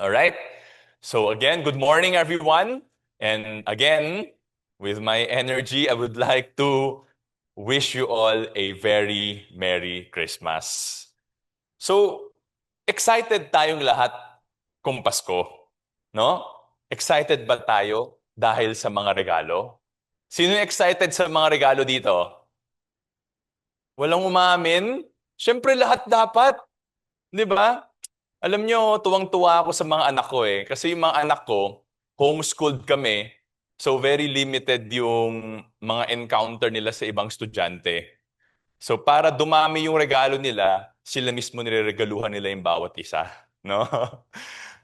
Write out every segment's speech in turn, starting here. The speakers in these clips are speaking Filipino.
All right. So again, good morning, everyone. And again, with my energy, I would like to wish you all a very Merry Christmas. So, excited tayong lahat kung Pasko, no? Excited ba tayo dahil sa mga regalo? Sino yung excited sa mga regalo dito? Walang umamin? Siyempre lahat dapat, 'di ba? Alam nyo, tuwang-tuwa ako sa mga anak ko eh. Kasi yung mga anak ko, homeschooled kami. So very limited yung mga encounter nila sa ibang estudyante. So para dumami yung regalo nila, sila mismo nireregaluhan nila yung bawat isa. No?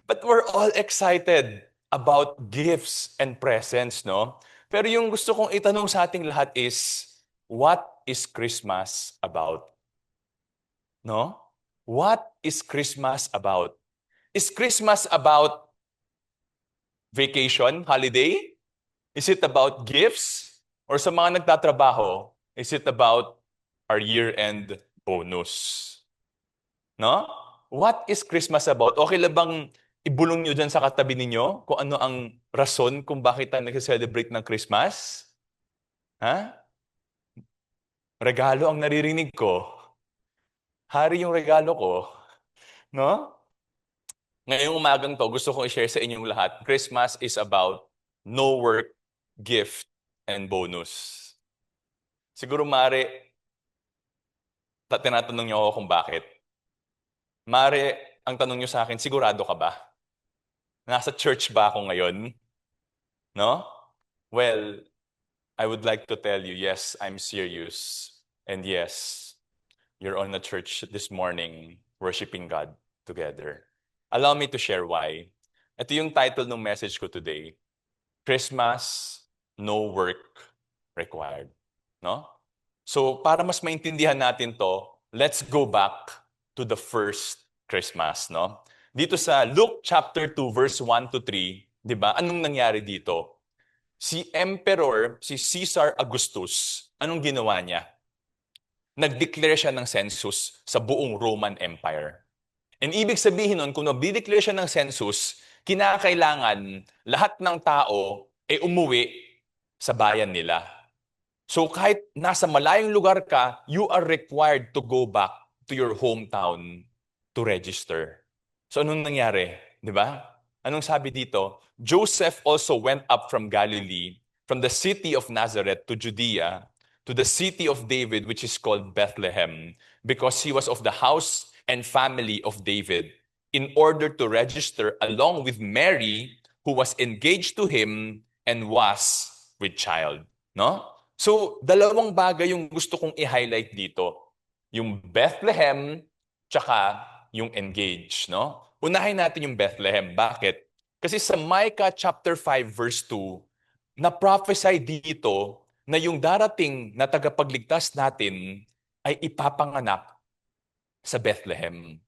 But we're all excited about gifts and presents, no? Pero yung gusto kong itanong sa ating lahat is, what is Christmas about? No? What is Christmas about? Is Christmas about vacation, holiday? Is it about gifts? Or sa mga nagtatrabaho, is it about our year-end bonus? No? What is Christmas about? Okay lang bang ibulong nyo dyan sa katabi ninyo kung ano ang rason kung bakit tayo nag-celebrate ng Christmas? Ha? Regalo ang naririnig ko. Hari yung regalo ko. No? Ngayong umagang to, gusto kong i-share sa inyong lahat, Christmas is about no work, gift, and bonus. Siguro, Mare, tinatanong niyo ako kung bakit. Mare, ang tanong niyo sa akin, sigurado ka ba? Nasa church ba ako ngayon? No? Well, I would like to tell you, yes, I'm serious. And yes, you're on a church this morning, worshiping God together. Allow me to share why. Ito yung title ng message ko today. Christmas, no work required. No? So, para mas maintindihan natin to, let's go back to the first Christmas, no? Dito sa Luke chapter 2 verse 1 to 3, 'di ba? Anong nangyari dito? Si Caesar Augustus, anong ginawa niya? Nag-declare siya ng census sa buong Roman Empire. And ibig sabihin nun, kung nag-declare siya ng census, kinakailangan lahat ng tao ay umuwi sa bayan nila. So kahit nasa malayong lugar ka, you are required to go back to your hometown to register. So anong nangyari? Di ba? Anong sabi dito? Joseph also went up from Galilee, from the city of Nazareth to Judea, to the city of David, which is called Bethlehem, because he was of the house and family of David, in order to register along with Mary, who was engaged to him and was with child. No? So, dalawang bagay yung gusto kong i-highlight dito. Yung Bethlehem, tsaka yung engage, no? Unahin natin yung Bethlehem. Bakit? Kasi sa Micah chapter 5 verse 2, na-prophesy dito na yung darating na tagapagligtas natin ay ipapanganak sa Bethlehem.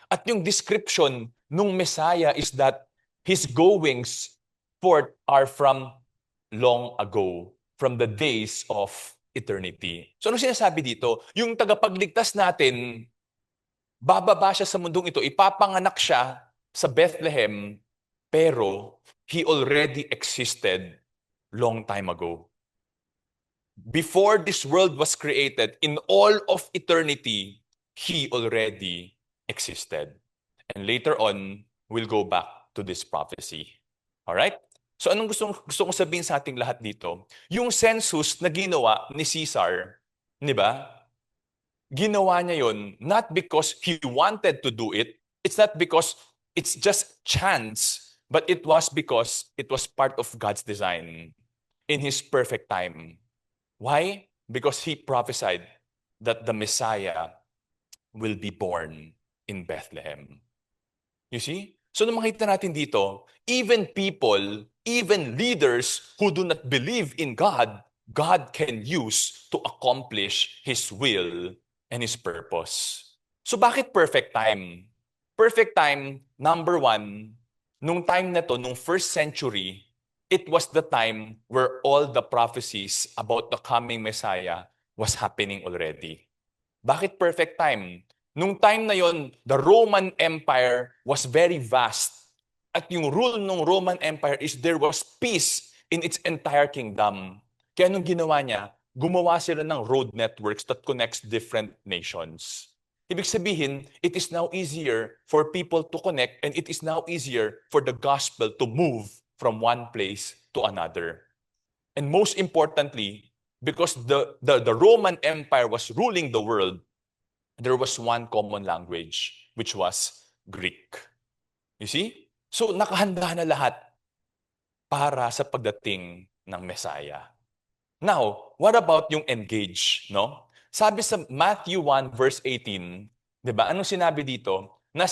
At yung description nung Messiah is that his goings forth are from long ago, from the days of eternity. So ano sinasabi dito? Yung tagapagligtas natin, bababa siya sa mundong ito, ipapanganak siya sa Bethlehem, pero he already existed long time ago. Before this world was created, in all of eternity, he already existed. And later on, we'll go back to this prophecy. All right? So anong gusto kong sabihin sa ating lahat dito? Yung census na ginawa ni Caesar, di ba? Ginawa niya yon not because he wanted to do it. It's not because it's just chance, but it was because it was part of God's design in His perfect time. Why? Because He prophesied that the Messiah will be born in Bethlehem. You see? So nung makita natin dito, even people, even leaders who do not believe in God, God can use to accomplish His will and His purpose. So bakit perfect time? Perfect time, number one, nung time na to, nung first century, it was the time where all the prophecies about the coming Messiah was happening already. Bakit perfect time? Nung time na yon, the Roman Empire was very vast. at yung rule ng Roman Empire is there was peace in its entire kingdom. Kaya anong ginawa niya? Gumawa sila ng road networks that connects different nations. Ibig sabihin, it is now easier for people to connect and it is now easier for the gospel to move from one place to another. And most importantly, because the Roman Empire was ruling the world, there was one common language, which was Greek. You see? So nakahanda na lahat para sa pagdating ng Messiah. Now, what about yung engage, no? Sabi sa Matthew 1 verse 18, 'di ba? Anong sinabi dito? Na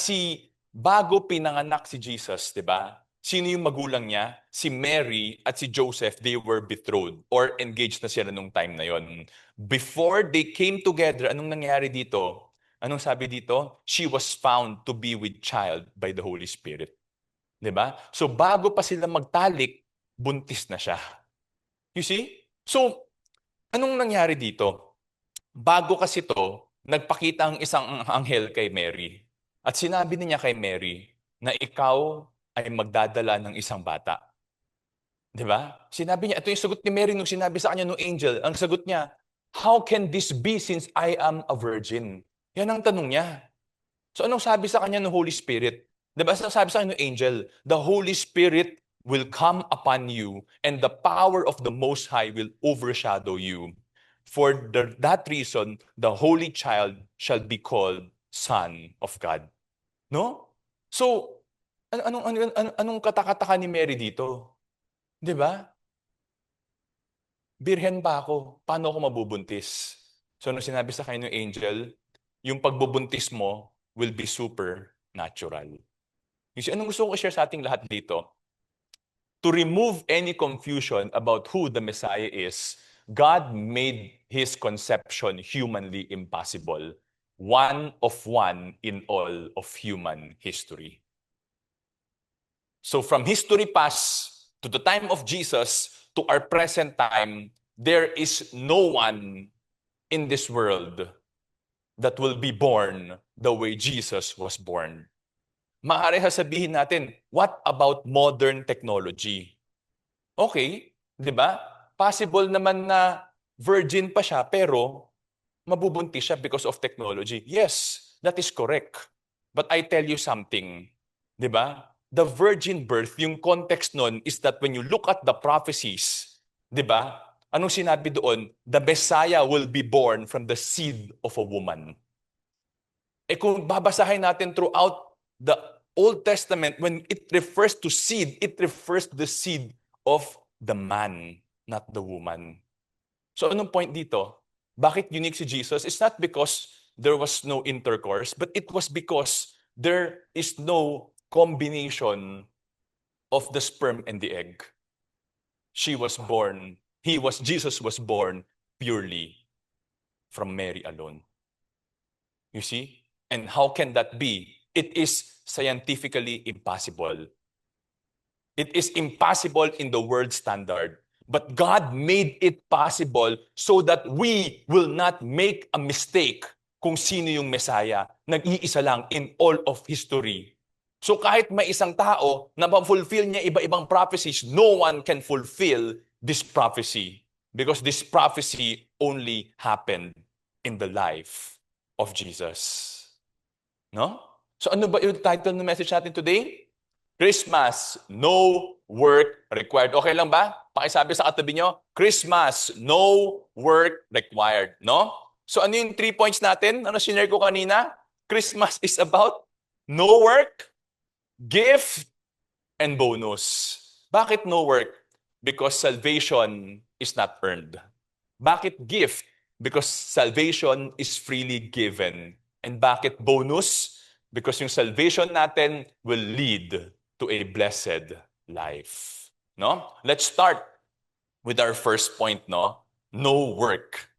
bago pinanganak si Jesus, 'di ba? Sino yung magulang niya? Si Mary at si Joseph, they were betrothed or engaged na sila nung time na yon. Before they came together, anong nangyari dito? Anong sabi dito? She was found to be with child by the Holy Spirit. 'Di ba? So bago pa sila magtalik, buntis na siya. You see? So, anong nangyari dito? Bago kasi to, nagpakita ang isang anghel kay Mary. At sinabi niya kay Mary na ikaw ay magdadala ng isang bata. 'Di ba? Sinabi niya, ito yung sagot ni Mary nung sinabi sa kanya ng angel. Ang sagot niya, how can this be since I am a virgin? Yan ang tanong niya. So anong sabi sa kanya ng Holy Spirit? 'Di ba? Sabi sa kanya ng angel, the Holy Spirit will come upon you and the power of the Most High will overshadow you. For that reason, the Holy Child shall be called Son of God. No? So, anong katakataka ni Mary dito? 'Di ba? Birhen pa ako. Paano ako mabubuntis? So, nung sinabi sa kanya ng angel, yung pagbubuntis mo will be supernatural. You see, anong gusto ko i-share sa ating lahat dito? To remove any confusion about who the Messiah is, God made His conception humanly impossible. One of one in all of human history. So from history past to the time of Jesus to our present time, there is no one in this world that will be born the way Jesus was born. Maaari sabihin natin, what about modern technology? Okay, di ba? Possible naman na virgin pa siya pero mabubuntis siya because of technology. Yes, that is correct. But I tell you something, di ba? The virgin birth, yung context nun is that when you look at the prophecies, di ba? Anong sinabi doon? The Messiah will be born from the seed of a woman. Eh kung babasahin natin throughout the Old Testament, when it refers to seed, it refers to the seed of the man, not the woman. So anong point dito? Bakit unique si Jesus? It's not because there was no intercourse, but it was because there is no combination of the sperm and the egg. Jesus was born purely from Mary alone. You see? And how can that be? It is scientifically impossible. It is impossible in the world standard. But God made it possible so that we will not make a mistake kung sino yung Messiah. Nag-iisa lang in all of history. So kahit may isang tao na ma-fulfill niya iba-ibang prophecies, no one can fulfill this prophecy because this prophecy only happened in the life of Jesus. No? So ano ba yung title ng message natin today? Christmas, no work required. Okay lang ba? Pakisabi sa katabi nyo, Christmas, no work required. No? So ano yung 3 points natin? Ano sinare ko kanina? Christmas is about no work, gift, and bonus. Bakit no work? Because salvation is not earned. Bakit gift? Because salvation is freely given. And bakit bonus? Because yung salvation natin will lead to a blessed life. No? Let's start with our first point, no? No work.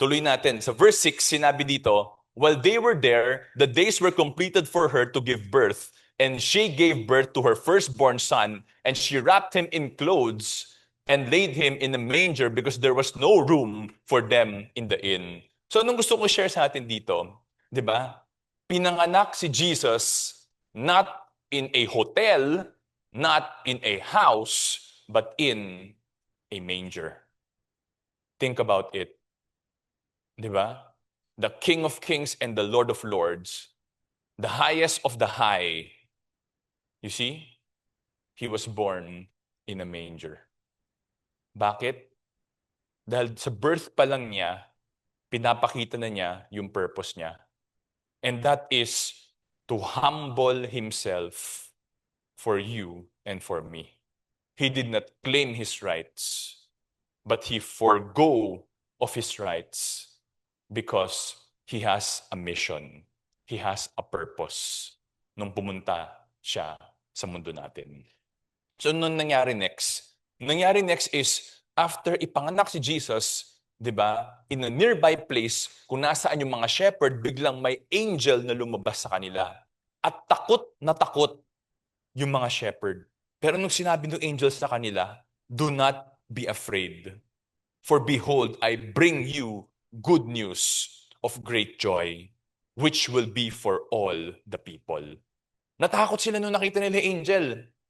Tuloy natin. Sa verse 6, sinabi dito, while they were there, the days were completed for her to give birth, and she gave birth to her firstborn son, and she wrapped him in clothes and laid him in a manger because there was no room for them in the inn. So anong gusto ko share sa atin dito? 'Di ba? Pinanganak si Jesus not in a hotel, not in a house, but in a manger. Think about it. Di ba? The King of Kings and the Lord of Lords, the highest of the high, you see, he was born in a manger. Bakit? Dahil sa birth pa lang niya, pinapakita na niya yung purpose niya. And that is to humble himself for you and for me. He did not claim his rights, but he forgo of his rights because he has a mission. He has a purpose nung pumunta siya sa mundo natin. So, nung nangyari next? Nangyari next is, after ipanganak si Jesus, di ba, in a nearby place, kung nasaan yung mga shepherd, biglang may angel na lumabas sa kanila. At takot na takot yung mga shepherd. Pero nung sinabi ng angel sa kanila, do not be afraid. For behold, I bring you good news of great joy, which will be for all the people. Natakot sila nung nakita nila yung angel.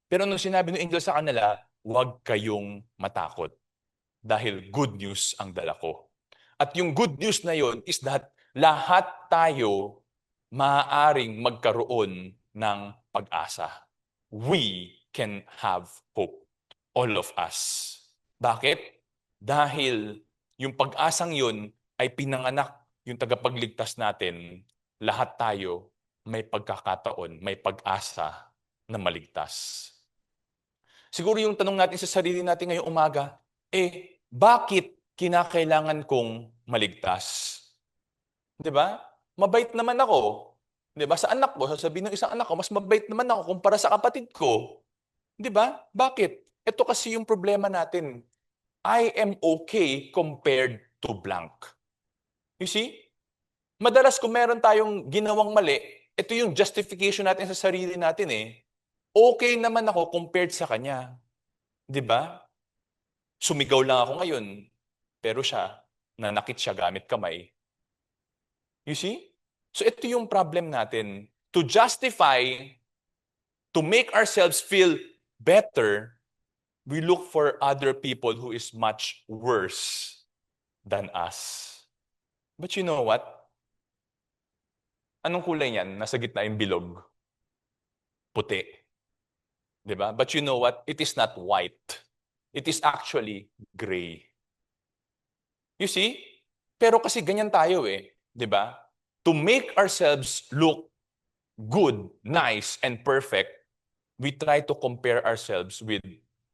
Pero nung sinabi ng angel sa kanila, huwag kayong matakot. Dahil good news ang dala ko. At yung good news na yon is that lahat tayo maaaring magkaroon ng pag-asa. We can have hope. All of us. Bakit? Dahil yung pag-asang yun ay pinanganak yung tagapagligtas natin. Lahat tayo may pagkakataon, may pag-asa na maligtas. Siguro yung tanong natin sa sarili natin ngayong umaga, bakit kinakailangan kong maligtas? 'Di ba? Mabait naman ako. 'Di ba? Sa anak ko, sasabihin ng isang anak ko, mas mabait naman ako kumpara sa kapatid ko. 'Di ba? Bakit? Ito kasi yung problema natin. I am okay compared to blank. You see? Madalas kung meron tayong ginawang mali, ito yung justification natin sa sarili natin Okay naman ako compared sa kanya. 'Di ba? Sumigaw lang ako ngayon, pero siya, nanakit siya gamit kamay. You see? So ito yung problem natin. To justify, to make ourselves feel better, we look for other people who is much worse than us. But you know what? Anong kulay niyan? Nasa gitna yung bilog. Puti. 'Di ba? But you know what? It is not white. It is actually gray. You see? Pero kasi ganyan tayo 'di ba? To make ourselves look good, nice, and perfect, we try to compare ourselves with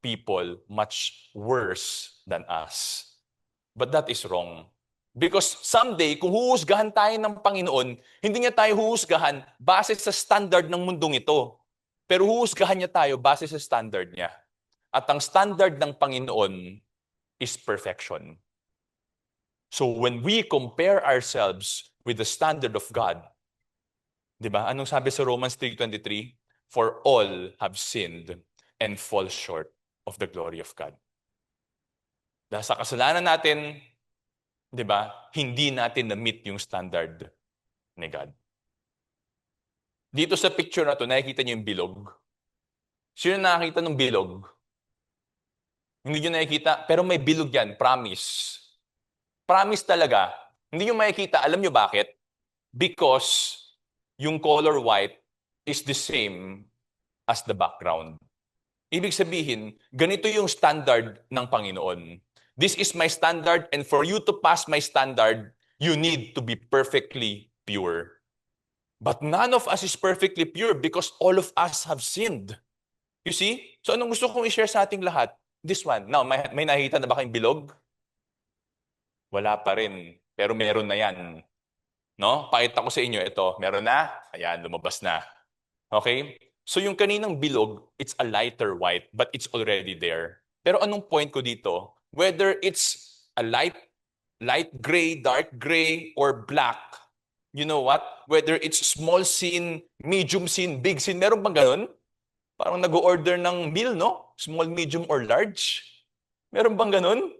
people much worse than us. But that is wrong. Because someday, kung huhusgahan tayo ng Panginoon, hindi niya tayo huhusgahan base sa standard ng mundong ito. Pero huhusgahan niya tayo base sa standard niya. At ang standard ng Panginoon is perfection. So when we compare ourselves with the standard of God, di ba? Anong sabi sa Romans 3:23? For all have sinned and fall short of the glory of God. Dahil sa kasalanan natin, di ba, hindi natin na-meet yung standard ni God. Dito sa picture na to, nakikita niyo yung bilog. Sino nakakita ng bilog? Hindi niyo nakikita, pero may bilog yan, promise. Promise talaga. Hindi niyo makikita, alam niyo bakit? Because yung color white is the same as the background. Ibig sabihin, ganito yung standard ng Panginoon. This is my standard, and for you to pass my standard, you need to be perfectly pure. But none of us is perfectly pure because all of us have sinned. You see? So anong gusto kong i-share sa ating lahat? This one. Now, may nakita na ba kayong bilog? Wala pa rin. Pero meron na yan. No? Pakita ko sa inyo. Ito, meron na. Ayan, lumabas na. Okay? So yung kaninang bilog, it's a lighter white, but it's already there. Pero anong point ko dito? Whether it's a light gray, dark gray, or black, you know what? Whether it's small sin, medium sin, big sin, meron bang ganun? Parang nag-order ng meal, no? Small, medium, or large. Meron bang ganun?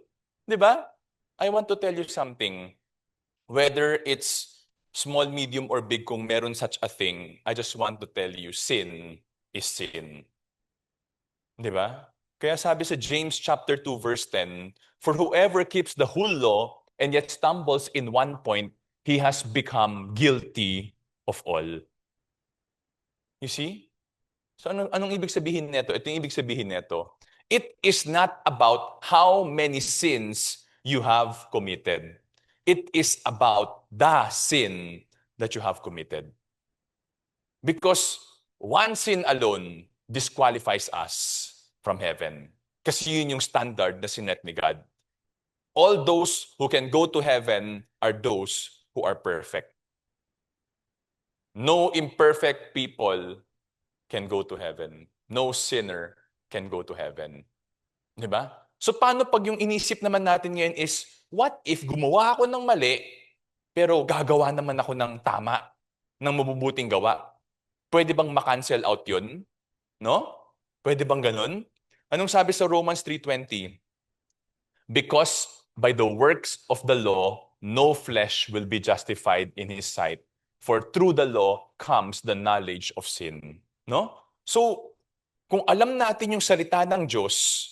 Di ba? I want to tell you something. Whether it's small, medium, or big, kung meron such a thing, I just want to tell you, sin is sin. Di ba? Kaya sabi sa James chapter 2 verse 10, "For whoever keeps the whole law and yet stumbles in one point, he has become guilty of all." You see? So anong ibig sabihin nito? Ito yung ibig sabihin nito. It is not about how many sins you have committed. It is about the sin that you have committed. Because one sin alone disqualifies us from heaven. Kasi yun yung standard na sinet ni God. All those who can go to heaven are those who are perfect. No imperfect people can go to heaven. No sinner can go to heaven. Di ba? So paano pag yung inisip naman natin ngayon is, what if gumawa ako ng mali, pero gagawa naman ako ng tama, ng mabubuting gawa? Pwede bang ma-cancel out yun? No? Pwede bang ganun? Anong sabi sa Romans 3:20? Because by the works of the law, no flesh will be justified in his sight. For through the law comes the knowledge of sin. No? So, kung alam natin yung salita ng Diyos,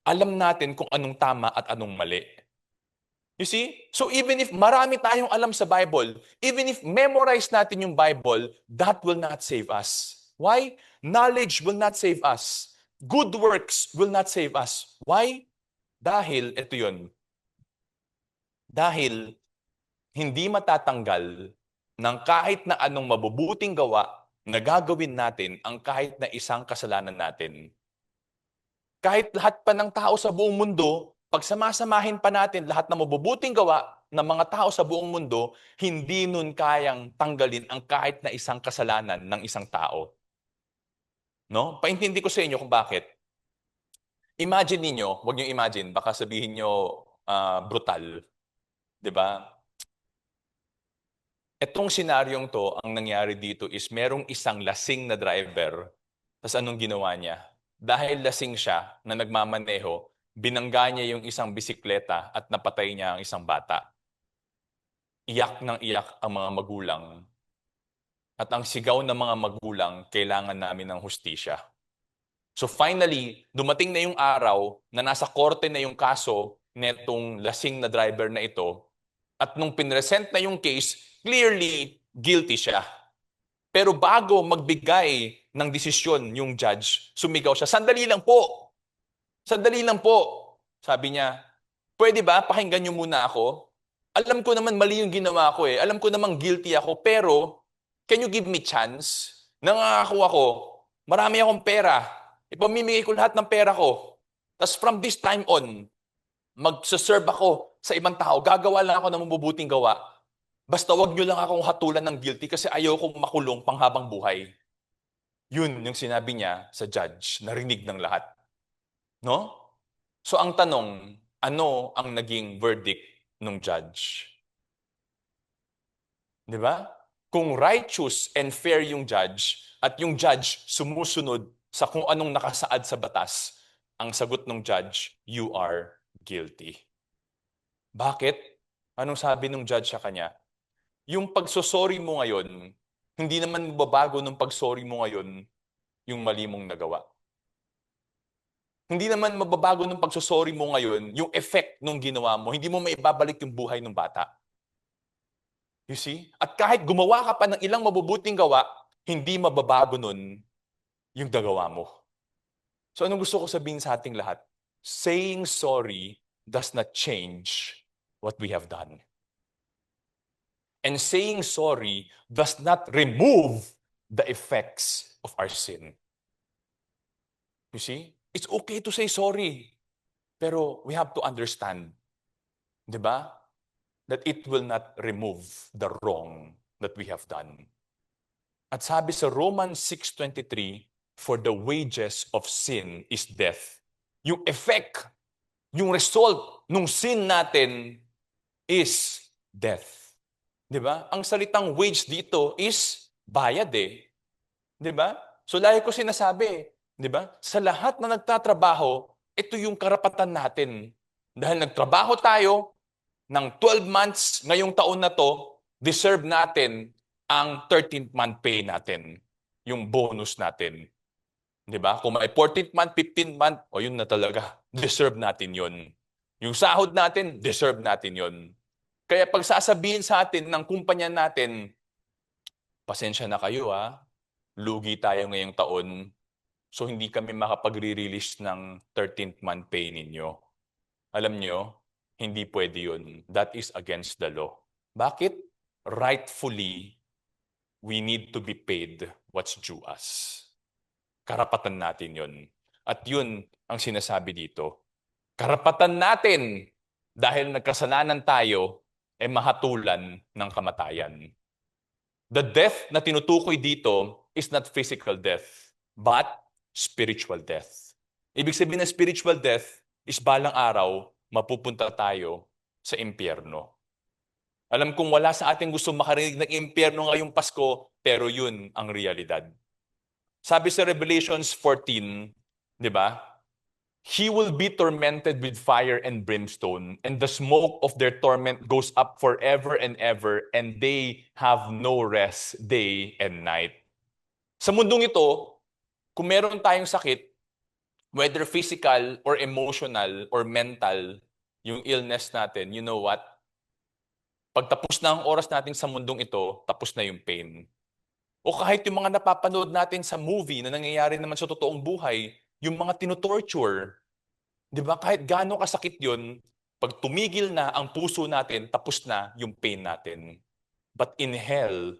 alam natin kung anong tama at anong mali. You see? So even if marami tayong alam sa Bible, even if memorize natin yung Bible, that will not save us. Why? Knowledge will not save us. Good works will not save us. Why? Dahil, ito yun, dahil hindi matatanggal ng kahit na anong mabubuting gawa na gagawin natin ang kahit na isang kasalanan natin. Kahit lahat pa ng tao sa buong mundo, pag samasamahin pa natin lahat ng mabubuting gawa ng mga tao sa buong mundo, hindi nun kayang tanggalin ang kahit na isang kasalanan ng isang tao. No? Paintindi ko sa inyo kung bakit. Imagine niyo, wag niyo imagine, baka sabihin niyo brutal. 'Di ba? Etong senaryong to, ang nangyari dito is merong isang lasing na driver. Tapos anong ginawa niya? Dahil lasing siya na nagmamaneho, binangga niya yung isang bisikleta at napatay niya ang isang bata. Iyak ng iyak ang mga magulang. At ang sigaw ng mga magulang, kailangan namin ng hustisya. So finally, dumating na yung araw na nasa korte na yung kaso netong lasing na driver na ito. At nung pinresent na yung case, clearly guilty siya. Pero bago magbigay ng desisyon yung judge, sumigaw siya, "Sandali lang po! Sandali lang po!" Sabi niya, "Pwede ba pakinggan niyo muna ako? Alam ko naman mali yung ginawa ko eh. Alam ko naman guilty ako, pero can you give me chance? Nangako ako, marami akong pera. Ipamimigay ko lahat ng pera ko. Tapos from this time on, magsaserve ako sa ibang tao. Gagawa lang ako ng mabubuting gawa. Basta wag niyo lang akong hatulan ng guilty kasi ayokong makulong panghabang buhay." Yun yung sinabi niya sa judge, narinig ng lahat. No? So ang tanong, ano ang naging verdict ng judge? 'Di ba? Kung righteous and fair yung judge at yung judge sumusunod sa kung anong nakasaad sa batas, ang sagot ng judge, "You are guilty." Bakit? Anong sabi ng judge sa kanya? Yung pagsosorry mo ngayon, hindi naman mababago ng pagsorry mo ngayon yung mali mong nagawa. Hindi naman mababago ng pagsosorry mo ngayon yung effect nung ginawa mo. Hindi mo maibabalik yung buhay ng bata. You see? At kahit gumawa ka pa ng ilang mabubuting gawa, hindi mababago nun yung nagawa mo. So anong gusto ko sabihin sa ating lahat? Saying sorry does not change what we have done. And saying sorry does not remove the effects of our sin. You see? It's okay to say sorry. Pero we have to understand, di ba? That it will not remove the wrong that we have done. At sabi sa Romans 6:23, "For the wages of sin is death." Yung effect, yung result nung sin natin is death. Di ba? Ang salitang wage dito is bayad eh. Di ba? So lagi ko sinasabi, di ba? Sa lahat na nagtatrabaho, ito yung karapatan natin. Dahil nagtrabaho tayo ng 12 months ngayong taon na to, deserve natin ang 13th month pay natin, yung bonus natin. Di ba? Kung may 14th month, 15th month, o yun na talaga. Deserve natin yun. Yung sahod natin, deserve natin yun. Kaya pag sasabihin sa atin ng kumpanya natin, pasensya na kayo ha, lugi tayo ngayong taon, so hindi kami makapag-release ng 13th month pay ninyo. Alam nyo, hindi pwede yun. That is against the law. Bakit? Rightfully, we need to be paid what's due us. Karapatan natin yun. At yun ang sinasabi dito. Karapatan natin dahil nagkasalanan tayo ay mahatulan ng kamatayan. The death na tinutukoy dito is not physical death, but spiritual death. Ibig sabihin ng spiritual death is balang araw mapupunta tayo sa impyerno. Alam kong wala sa ating gusto makarinig ng impyerno ngayong Pasko, pero yun ang realidad. Sabi sa Revelations 14, di ba? He will be tormented with fire and brimstone, and the smoke of their torment goes up forever and ever, and they have no rest day and night. Sa mundong ito, kung meron tayong sakit, whether physical or emotional or mental, yung illness natin, you know what? Pag tapos na ang oras natin sa mundong ito, tapos na yung pain. O kahit yung mga napapanood natin sa movie na nangyayari naman sa totoong buhay, yung mga tinotorture, di ba? Kahit gaano kasakit yun, pag tumigil na ang puso natin, tapos na yung pain natin. But in hell,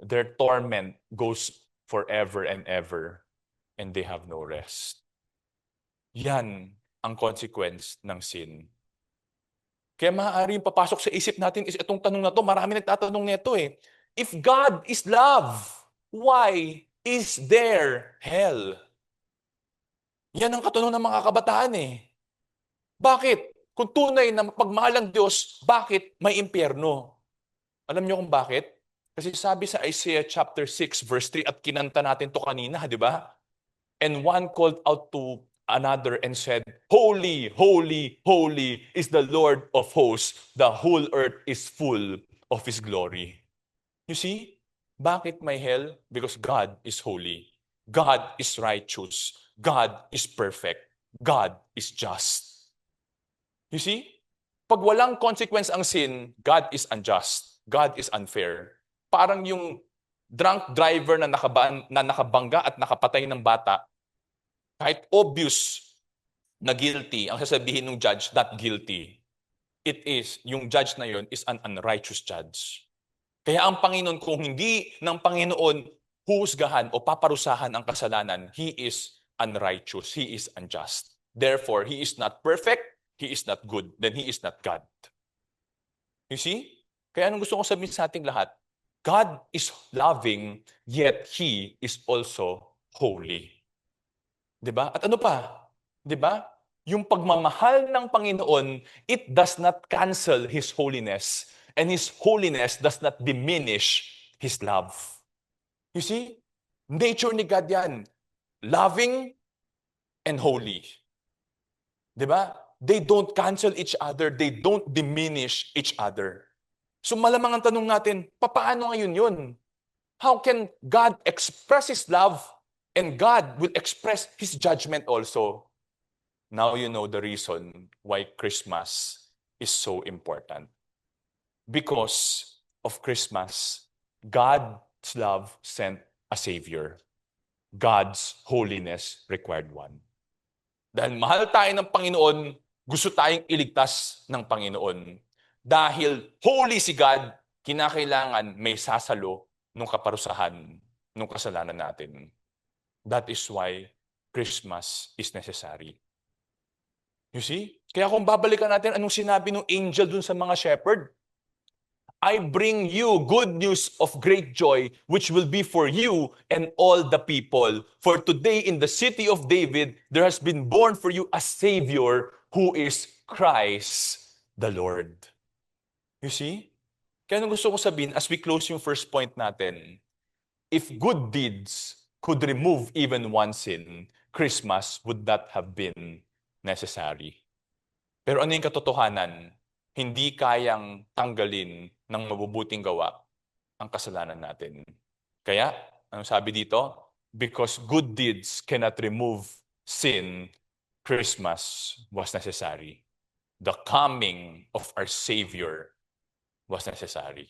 their torment goes forever and ever, and they have no rest. Yan ang consequence ng sin. Kaya maaaring papasok sa isip natin is itong tanong na to, marami nagtatanong nito eh. If God is love, why is there hell? Yan ang katanungan ng mga kabataan eh. Bakit? Kung tunay na pagmahal ang Diyos, bakit may impyerno? Alam niyo kung bakit? Kasi sabi sa Isaiah chapter 6 verse 3 at kinanta natin to kanina, di ba? And one called out to another and said, Holy, holy, holy is the Lord of hosts. The whole earth is full of His glory. You see? Bakit may hell? Because God is holy. God is righteous. God is perfect. God is just. You see? Pag walang consequence ang sin, God is unjust. God is unfair. Parang yung drunk driver na nakabangga at nakapatay ng bata, kahit obvious na guilty, ang sasabihin ng judge, not guilty. It is, yung judge na yun is an unrighteous judge. Kaya ang Panginoon, kung hindi ng Panginoon huhusgahan o paparusahan ang kasalanan, He is unrighteous, He is unjust. Therefore, He is not perfect, He is not good, then He is not God. You see? Kaya anong gusto kong sabihin sa ating lahat? God is loving, yet He is also holy. Diba? At ano pa? Diba? Yung pagmamahal ng Panginoon, it does not cancel His holiness. And His holiness does not diminish His love. You see? Nature ni God yan. Loving and holy. Diba? They don't cancel each other. They don't diminish each other. So malamang ang tanong natin, paano ngayon yun? How can God express His love and God will express His judgment also? Now you know the reason why Christmas is so important. Because of Christmas, God's love sent a Savior. God's holiness required one. Dahil mahal tayo ng Panginoon, gusto tayong iligtas ng Panginoon. Dahil holy si God, kinakailangan may sasalo ng kaparusahan ng kasalanan natin. That is why Christmas is necessary. You see? Kaya kung babalikan natin anong sinabi ng angel dun sa mga shepherd, I bring you good news of great joy, which will be for you and all the people. For today in the city of David, there has been born for you a Savior who is Christ the Lord. You see? Kaya anong gusto ko sabihin as we close yung first point natin, if good deeds could remove even one sin, Christmas would not have been necessary. Pero ano yung katotohanan? Hindi kayang tanggalin ng mabubuting gawa ang kasalanan natin. Kaya, ano sabi dito? because good deeds cannot remove sin, Christmas was necessary. The coming of our Savior was necessary.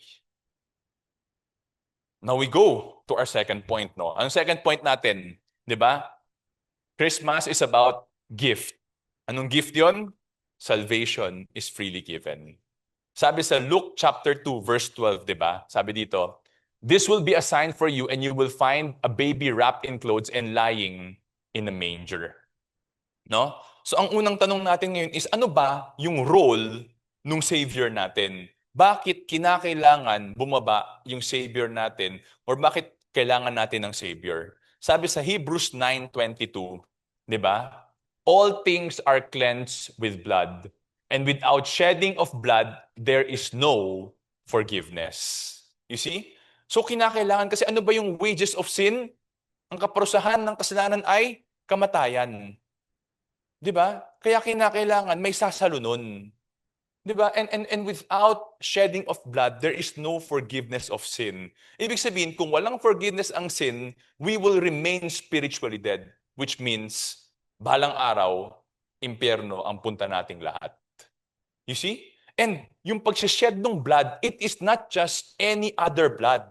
Now we go to our second point, no? Ang second point natin, di ba? Christmas is about gift. Anong gift yon? Salvation is freely given. Sabi sa Luke chapter 2, verse 12, di ba? Sabi dito, "This will be a sign for you and you will find a baby wrapped in clothes and lying in a manger." No? So ang unang tanong natin ngayon is, ano ba yung role nung Savior natin? Bakit kinakailangan bumaba yung Savior natin or bakit kailangan natin ng Savior? Sabi sa Hebrews 9:22, 'di ba? All things are cleansed with blood, and without shedding of blood, there is no forgiveness. You see? So kinakailangan kasi ano ba yung wages of sin? Ang kaparusahan ng kasalanan ay kamatayan. 'Di ba? Kaya kinakailangan may sasalunon. 'Di ba? And without shedding of blood, there is no forgiveness of sin. Ibig sabihin, kung walang forgiveness ang sin, we will remain spiritually dead, which means balang araw, impyerno ang punta nating lahat. You see? And yung pagsished ng blood, it is not just any other blood.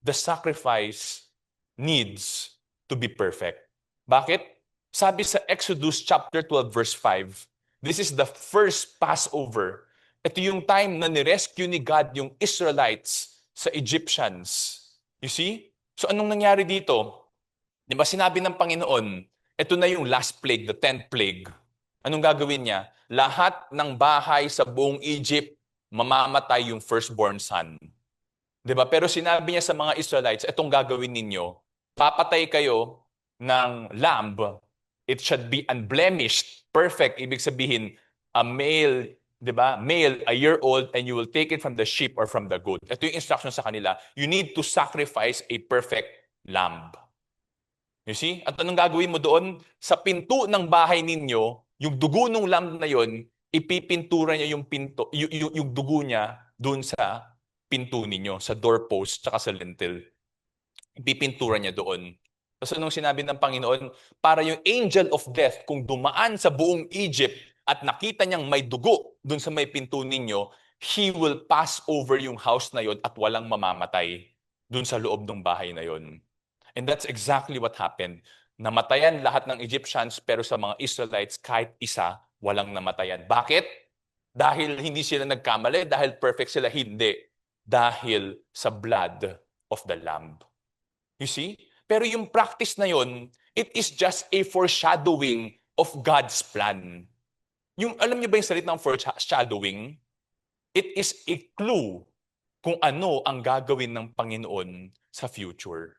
The sacrifice needs to be perfect. Bakit? Sabi sa Exodus chapter 12 verse 5, this is the first Passover. Ito yung time na nirescue ni God yung Israelites sa Egyptians. You see? So anong nangyari dito? Di ba sinabi ng Panginoon, ito na yung last plague, the 10th plague. Anong gagawin niya? Lahat ng bahay sa buong Egypt, mamamatay yung firstborn son. Di ba? Pero sinabi niya sa mga Israelites, itong gagawin ninyo, papatay kayo ng lamb. It should be unblemished, perfect. Ibig sabihin, a male, di ba? Male, a year old, and you will take it from the sheep or from the goat. Ito yung instruction sa kanila. You need to sacrifice a perfect lamb. You see? At anong gagawin mo doon? Sa pinto ng bahay ninyo, yung dugo ng lamb na yon, ipipintura niya yung pinto, yung dugo niya doon sa pinto ninyo, sa doorpost, tsaka sa lintel. Ipipintura niya doon. Tapos anong sinabi ng Panginoon? Para yung angel of death, kung dumaan sa buong Egypt at nakita niyang may dugo dun sa may pinto ninyo, he will pass over yung house na yon at walang mamamatay dun sa loob ng bahay na yon. And that's exactly what happened. Namatayan lahat ng Egyptians, pero sa mga Israelites, kahit isa, walang namatayan. Bakit? Dahil hindi sila nagkamali, dahil perfect sila, hindi. Dahil sa blood of the Lamb. You see? Pero yung practice na yon, it is just a foreshadowing of God's plan. Yung, alam niyo ba yung salita ng foreshadowing? It is a clue kung ano ang gagawin ng Panginoon sa future.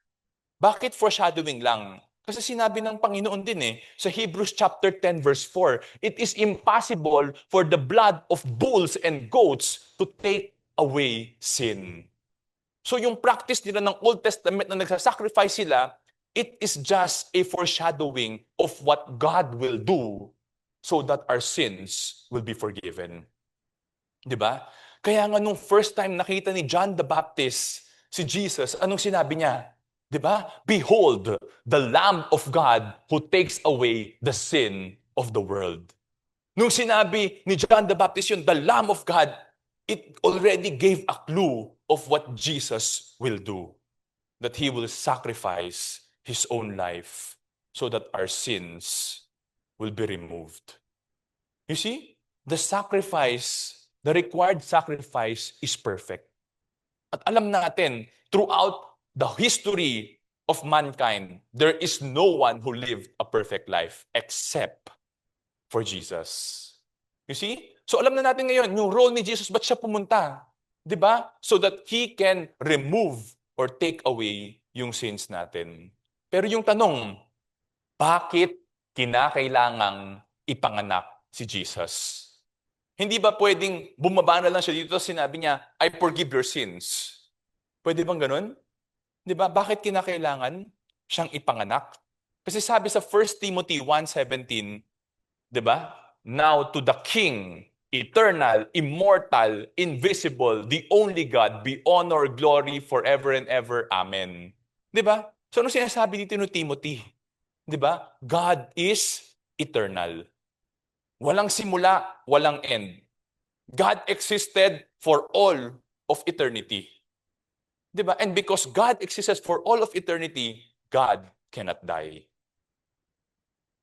Bakit foreshadowing lang? Kasi sinabi ng Panginoon din sa Hebrews chapter 10 verse 4, it is impossible for the blood of bulls and goats to take away sin. So yung practice nila ng Old Testament na nagsasacrifice sila, it is just a foreshadowing of what God will do so that our sins will be forgiven. Diba? Kaya nga nung first time nakita ni John the Baptist si Jesus, anong sinabi niya? Diba? Behold, the Lamb of God who takes away the sin of the world. Nung sinabi ni John the Baptist yun, the Lamb of God, it already gave a clue of what Jesus will do. That He will sacrifice His own life so that our sins will be removed. You see, the sacrifice, the required sacrifice is perfect. At alam natin, throughout the history of mankind, there is no one who lived a perfect life except for Jesus. You see? So alam na natin ngayon, yung role ni Jesus, ba't siya pumunta? Diba? So that He can remove or take away yung sins natin. Pero yung tanong, bakit kinakailangang ipanganak si Jesus? Hindi ba pwedeng bumaba na lang siya dito, sinabi niya, I forgive your sins? Pwede bang ganun? Diba? Bakit kinakailangan siyang ipanganak? Kasi sabi sa 1 Timothy 1:17, diba? Now to the King, eternal, immortal, invisible, the only God, be honor, glory forever and ever. Amen. Diba? So ano sinasabi dito ni Timothy? 'Di ba? God is eternal. Walang simula, walang end. God existed for all of eternity. 'Di ba? And because God existed for all of eternity, God cannot die.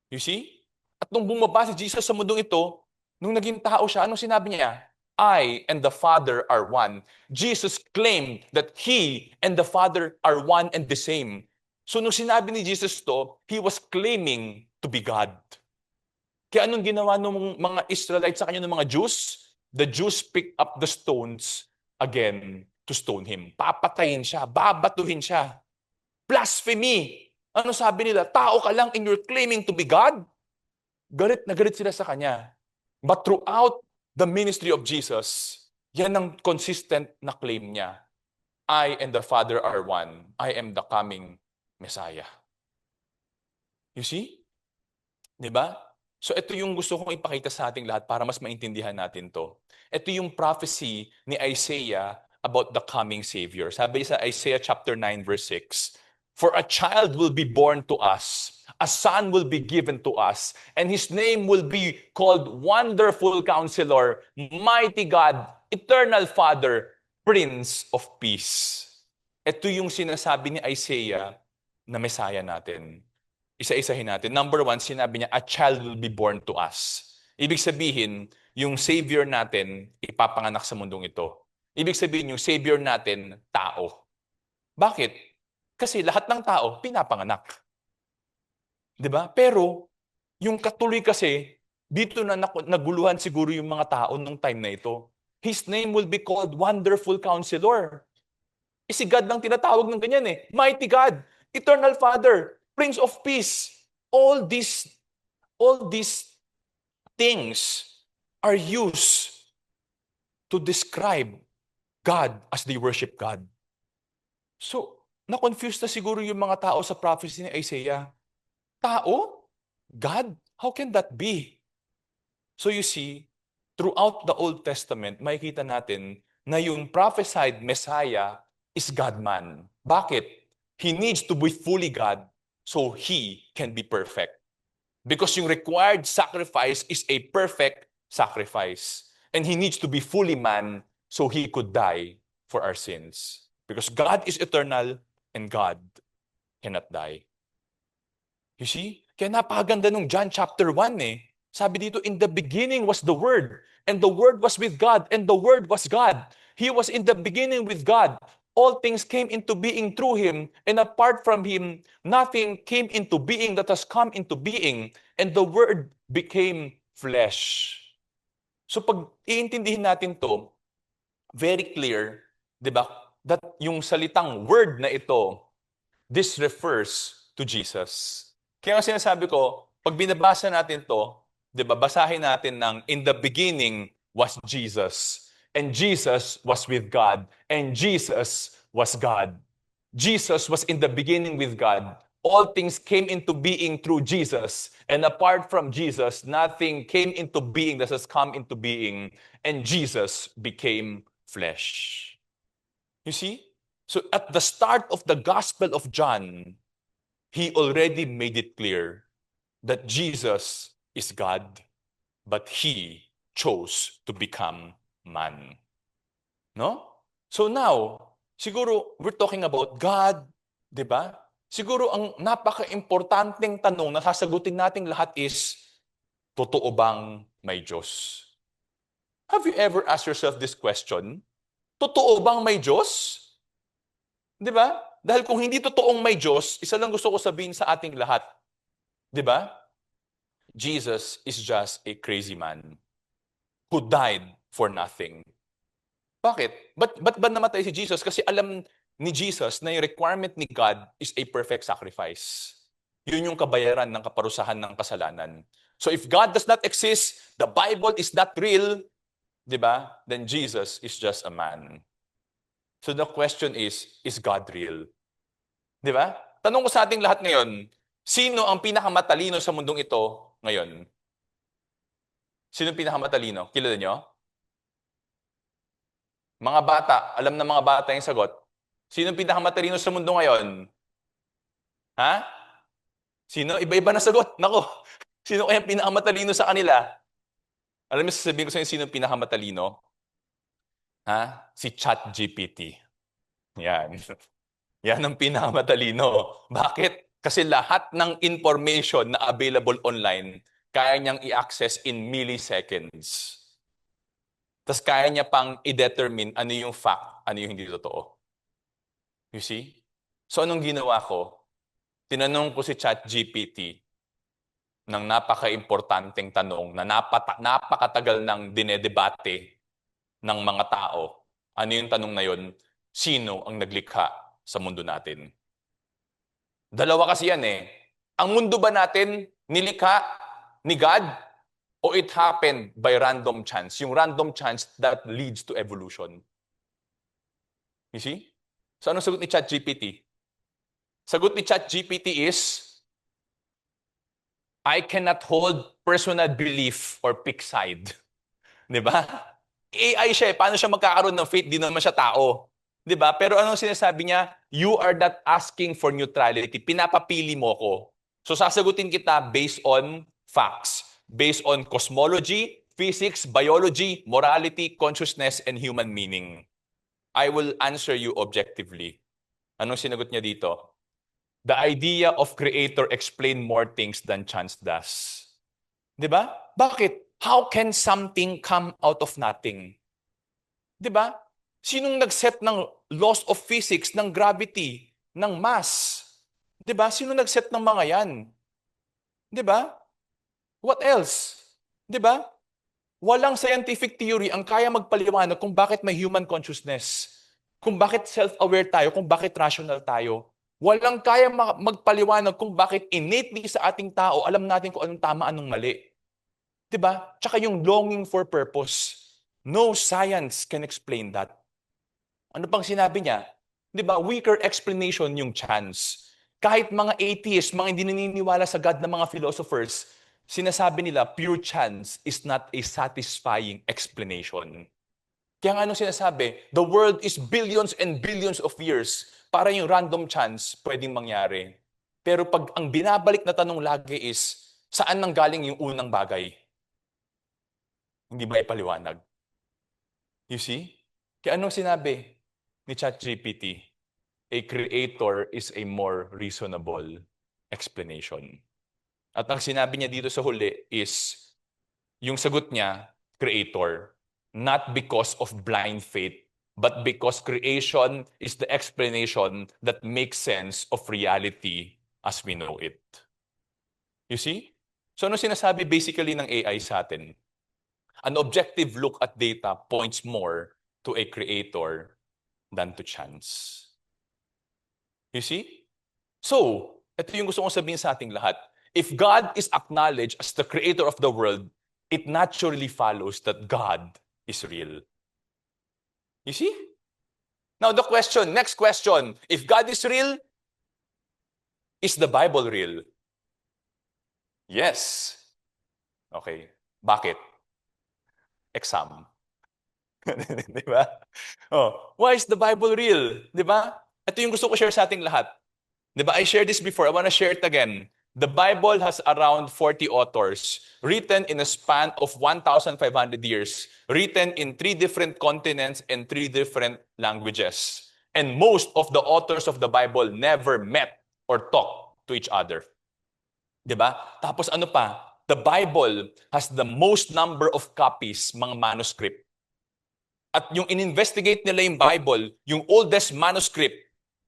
You see? At nung bumaba si Jesus sa mundong ito, nung naging tao siya, anong sinabi niya? I and the Father are one. Jesus claimed that He and the Father are one and the same. So nung sinabi ni Jesus to, He was claiming to be God. Kaya anong ginawa ng mga Israelites sa kanya ng mga Jews? The Jews picked up the stones again to stone Him. Papatayin siya, babatuhin siya. Blasphemy! Ano sabi nila? Tao ka lang and you're claiming to be God? Galit na galit sila sa kanya. But throughout the ministry of Jesus, yan ang consistent na claim niya. I and the Father are one. I am the coming Messiah. You see? Di ba? So ito yung gusto kong ipakita sa ating lahat para mas maintindihan natin to. Ito yung prophecy ni Isaiah about the coming Savior. Sabi sa Isaiah chapter 9 verse 6, For a child will be born to us, a son will be given to us, and his name will be called Wonderful Counselor, Mighty God, Eternal Father, Prince of Peace. Ito yung sinasabi ni Isaiah na Messiah natin. Isa-isahin natin. Number one, sinabi niya, a child will be born to us. Ibig sabihin, yung Savior natin, ipapanganak sa mundong ito. Ibig sabihin, yung Savior natin, tao. Bakit? Kasi lahat ng tao, pinapanganak. 'Di ba? Pero, yung katuloy kasi, dito na naguluhan siguro yung mga tao nung time na ito. His name will be called Wonderful Counselor. Si God lang tinatawag ng ganyan eh. Mighty God, Eternal Father, Prince of Peace. All these things are used to describe God as they worship God. So, na-confuse na siguro yung mga tao sa prophecy ni Isaiah. Tao? God? How can that be? So you see, throughout the Old Testament, makikita natin na yung prophesied Messiah is God-man. Bakit? He needs to be fully God so He can be perfect. Because yung required sacrifice is a perfect sacrifice. And He needs to be fully man so He could die for our sins. Because God is eternal and God cannot die. You see? Kaya napakaganda nung John chapter 1 eh. Sabi dito, in the beginning was the Word, and the Word was with God, and the Word was God. He was in the beginning with God. All things came into being through Him, and apart from Him, nothing came into being that has come into being, and the Word became flesh. So pag iintindihin natin to, very clear, di ba, that yung salitang Word na ito, this refers to Jesus. Kaya nga sinasabi ko, pag binabasa natin to, di ba, basahin natin ng, in the beginning was Jesus, and Jesus was with God, and Jesus was God. Jesus was in the beginning with God. All things came into being through Jesus, and apart from Jesus, nothing came into being that has come into being, and Jesus became flesh. You see? So at the start of the Gospel of John, he already made it clear that Jesus is God, but He chose to become man. No? So now, siguro we're talking about God, di ba? Siguro ang napaka-importanteng tanong na sasagutin nating lahat is, totoo bang may Diyos? Have you ever asked yourself this question? Totoo bang may Diyos? Di ba? Dahil kung hindi totoong may Diyos, isa lang gusto ko sabihin sa ating lahat. Di ba? Jesus is just a crazy man who died for nothing. Bakit? Ba't ba namatay si Jesus? Kasi alam ni Jesus na yung requirement ni God is a perfect sacrifice. Yun yung kabayaran ng kaparusahan ng kasalanan. So if God does not exist, the Bible is not real, di ba? Then Jesus is just a man. So the question is God real? Di ba? Tanong ko sa ating lahat ngayon, sino ang pinakamatalino sa mundong ito ngayon? Sino ang pinakamatalino? Kilala nyo? Mga bata. Alam na mga bata yung sagot. Sino ang pinakamatalino sa mundo ngayon? Ha? Sino? Iba-iba na sagot. Nako, sino kaya pinakamatalino sa kanila? Alam mo, sasabihin ko sa inyo sino pinakamatalino? Ha? Si ChatGPT. Yan. Yan ang pinakamatalino. Bakit? Kasi lahat ng information na available online, kaya niyang i-access in milliseconds. Tapos kaya niya pang i-determine ano yung fact, ano yung hindi totoo. You see? So anong ginawa ko? Tinanong ko si ChatGPT ng napaka-importanteng tanong na napakatagal ng dinedebate ng mga tao. Ano yung tanong na yun? Sino ang naglikha sa mundo natin? Dalawa kasi yan eh. Ang mundo ba natin nilikha ni God o it happened by random chance? Yung random chance that leads to evolution. You see? So anong sagot ni ChatGPT? Sagot ni ChatGPT is, I cannot hold personal belief or pick side. Di ba? AI siya eh. Paano siya magkakaroon ng faith? Di naman siya tao. Di ba? Pero anong sinasabi niya? You are not asking for neutrality. Pinapapili mo ko. So sasagutin kita based on facts. Based on cosmology, physics, biology, morality, consciousness, and human meaning. I will answer you objectively. Anong sinagot niya dito? The idea of creator explain more things than chance does. Di ba? Bakit? How can something come out of nothing? Di ba? Sinong nag-set ng laws of physics, ng gravity, ng mass? Di ba? Sino nag-set ng mga yan? Di ba? What else? Di ba? Walang scientific theory ang kaya magpaliwanag kung bakit may human consciousness, kung bakit self-aware tayo, kung bakit rational tayo. Walang kaya magpaliwanag kung bakit innately sa ating tao, alam natin kung anong tama, anong mali. Diba? Tsaka yung longing for purpose. No science can explain that. Ano pang sinabi niya? Diba? Weaker explanation yung chance. Kahit mga atheists, mga hindi naniniwala sa God na mga philosophers, sinasabi nila, pure chance is not a satisfying explanation. Kaya nga anong sinasabi? The world is billions and billions of years. Para yung random chance pwedeng mangyari. Pero pag ang binabalik na tanong lagi is, saan nanggaling yung unang bagay? Hindi ba ipaliwanag? You see? Kaya anong sinabi ni ChatGPT? A creator is a more reasonable explanation. At ang sinabi niya dito sa huli is, yung sagot niya, creator. Not because of blind faith, but because creation is the explanation that makes sense of reality as we know it. You see? So ano sinasabi basically ng AI sa atin? An objective look at data points more to a creator than to chance. You see? So, ito yung gusto kong sabihin sa ating lahat. If God is acknowledged as the creator of the world, it naturally follows that God is real. You see? Now the question, next question. If God is real, is the Bible real? Yes. Okay. Bakit? Exam. Di ba? Oh, why is the Bible real? Di ba? Ito yung gusto ko share sa ating lahat. Di ba? I shared this before. I want to share it again. The Bible has around 40 authors, written in a span of 1,500 years, written in 3 different continents and 3 different languages. And most of the authors of the Bible never met or talked to each other. Di ba? Tapos ano pa? The Bible has the most number of copies, mga manuscript. At yung in-investigate nila yung Bible, yung oldest manuscript,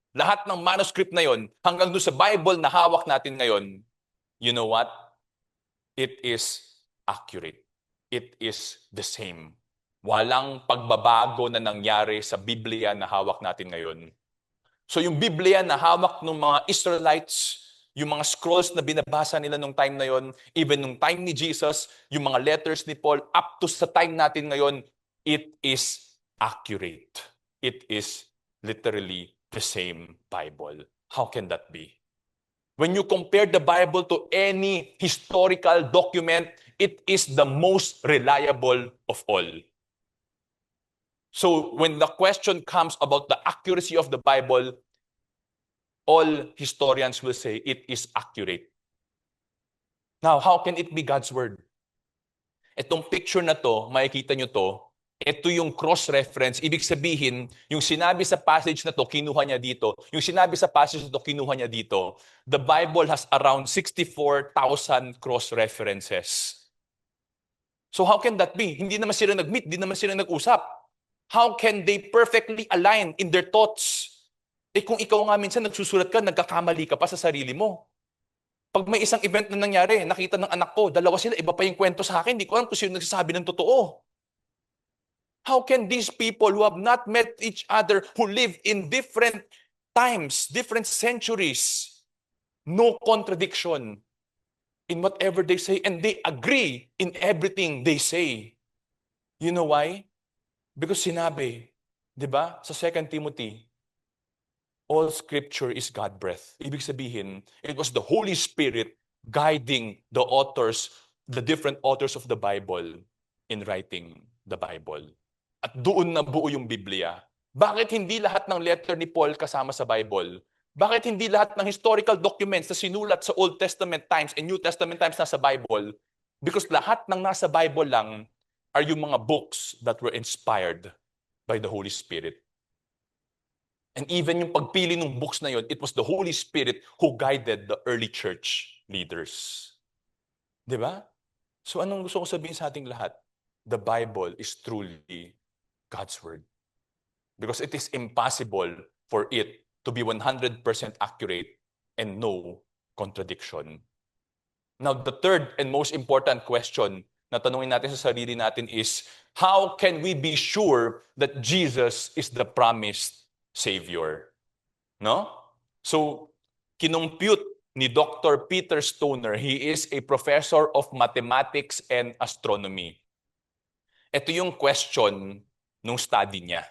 lahat ng manuscript na yon, hanggang doon sa Bible na hawak natin ngayon, you know what? It is accurate. It is the same. Walang pagbabago na nangyari sa Biblia na hawak natin ngayon. So yung Biblia na hawak ng mga Israelites, yung mga scrolls na binabasa nila nung time na yon, even nung time ni Jesus, yung mga letters ni Paul, up to sa time natin ngayon, it is accurate. It is literally the same Bible. How can that be? When you compare the Bible to any historical document, it is the most reliable of all. So when the question comes about the accuracy of the Bible, all historians will say it is accurate. Now, how can it be God's word? Itong picture na to, makikita nyo to, ito yung cross-reference. Ibig sabihin, yung sinabi sa passage na to, kinuha niya dito. Yung sinabi sa passage na to, kinuha niya dito. The Bible has around 64,000 cross-references. So how can that be? Hindi naman sila nag-meet, hindi naman sila nag-usap. How can they perfectly align in their thoughts? Eh kung ikaw nga minsan nagsusulat ka, nagkakamali ka pa sa sarili mo. Pag may isang event na nangyari, nakita ng anak ko, dalawa sila, iba pa yung kwento sa akin, hindi ko alam kung sino nagsasabi ng totoo. How can these people who have not met each other, who live in different times, different centuries, no contradiction in whatever they say, and they agree in everything they say? You know why? Because sinabi, di ba, sa 2 Timothy, all scripture is God-breathed. Ibig sabihin, it was the Holy Spirit guiding the authors, the different authors of the Bible in writing the Bible. At doon na buo yung Biblia. Bakit hindi lahat ng letter ni Paul kasama sa Bible? Bakit hindi lahat ng historical documents na sinulat sa Old Testament times and New Testament times nasa Bible? Because lahat ng nasa Bible lang are yung mga books that were inspired by the Holy Spirit. And even yung pagpili ng books na yun, it was the Holy Spirit who guided the early church leaders. Di ba? So anong gusto ko sabihin sa ating lahat? The Bible is truly God's Word. Because it is impossible for it to be 100% accurate and no contradiction. Now, the third and most important question na tanungin natin sa sarili natin is, how can we be sure that Jesus is the promised Savior? No? So, kinumpute ni Dr. Peter Stoner, he is a professor of mathematics and astronomy. Ito yung question nung study niya.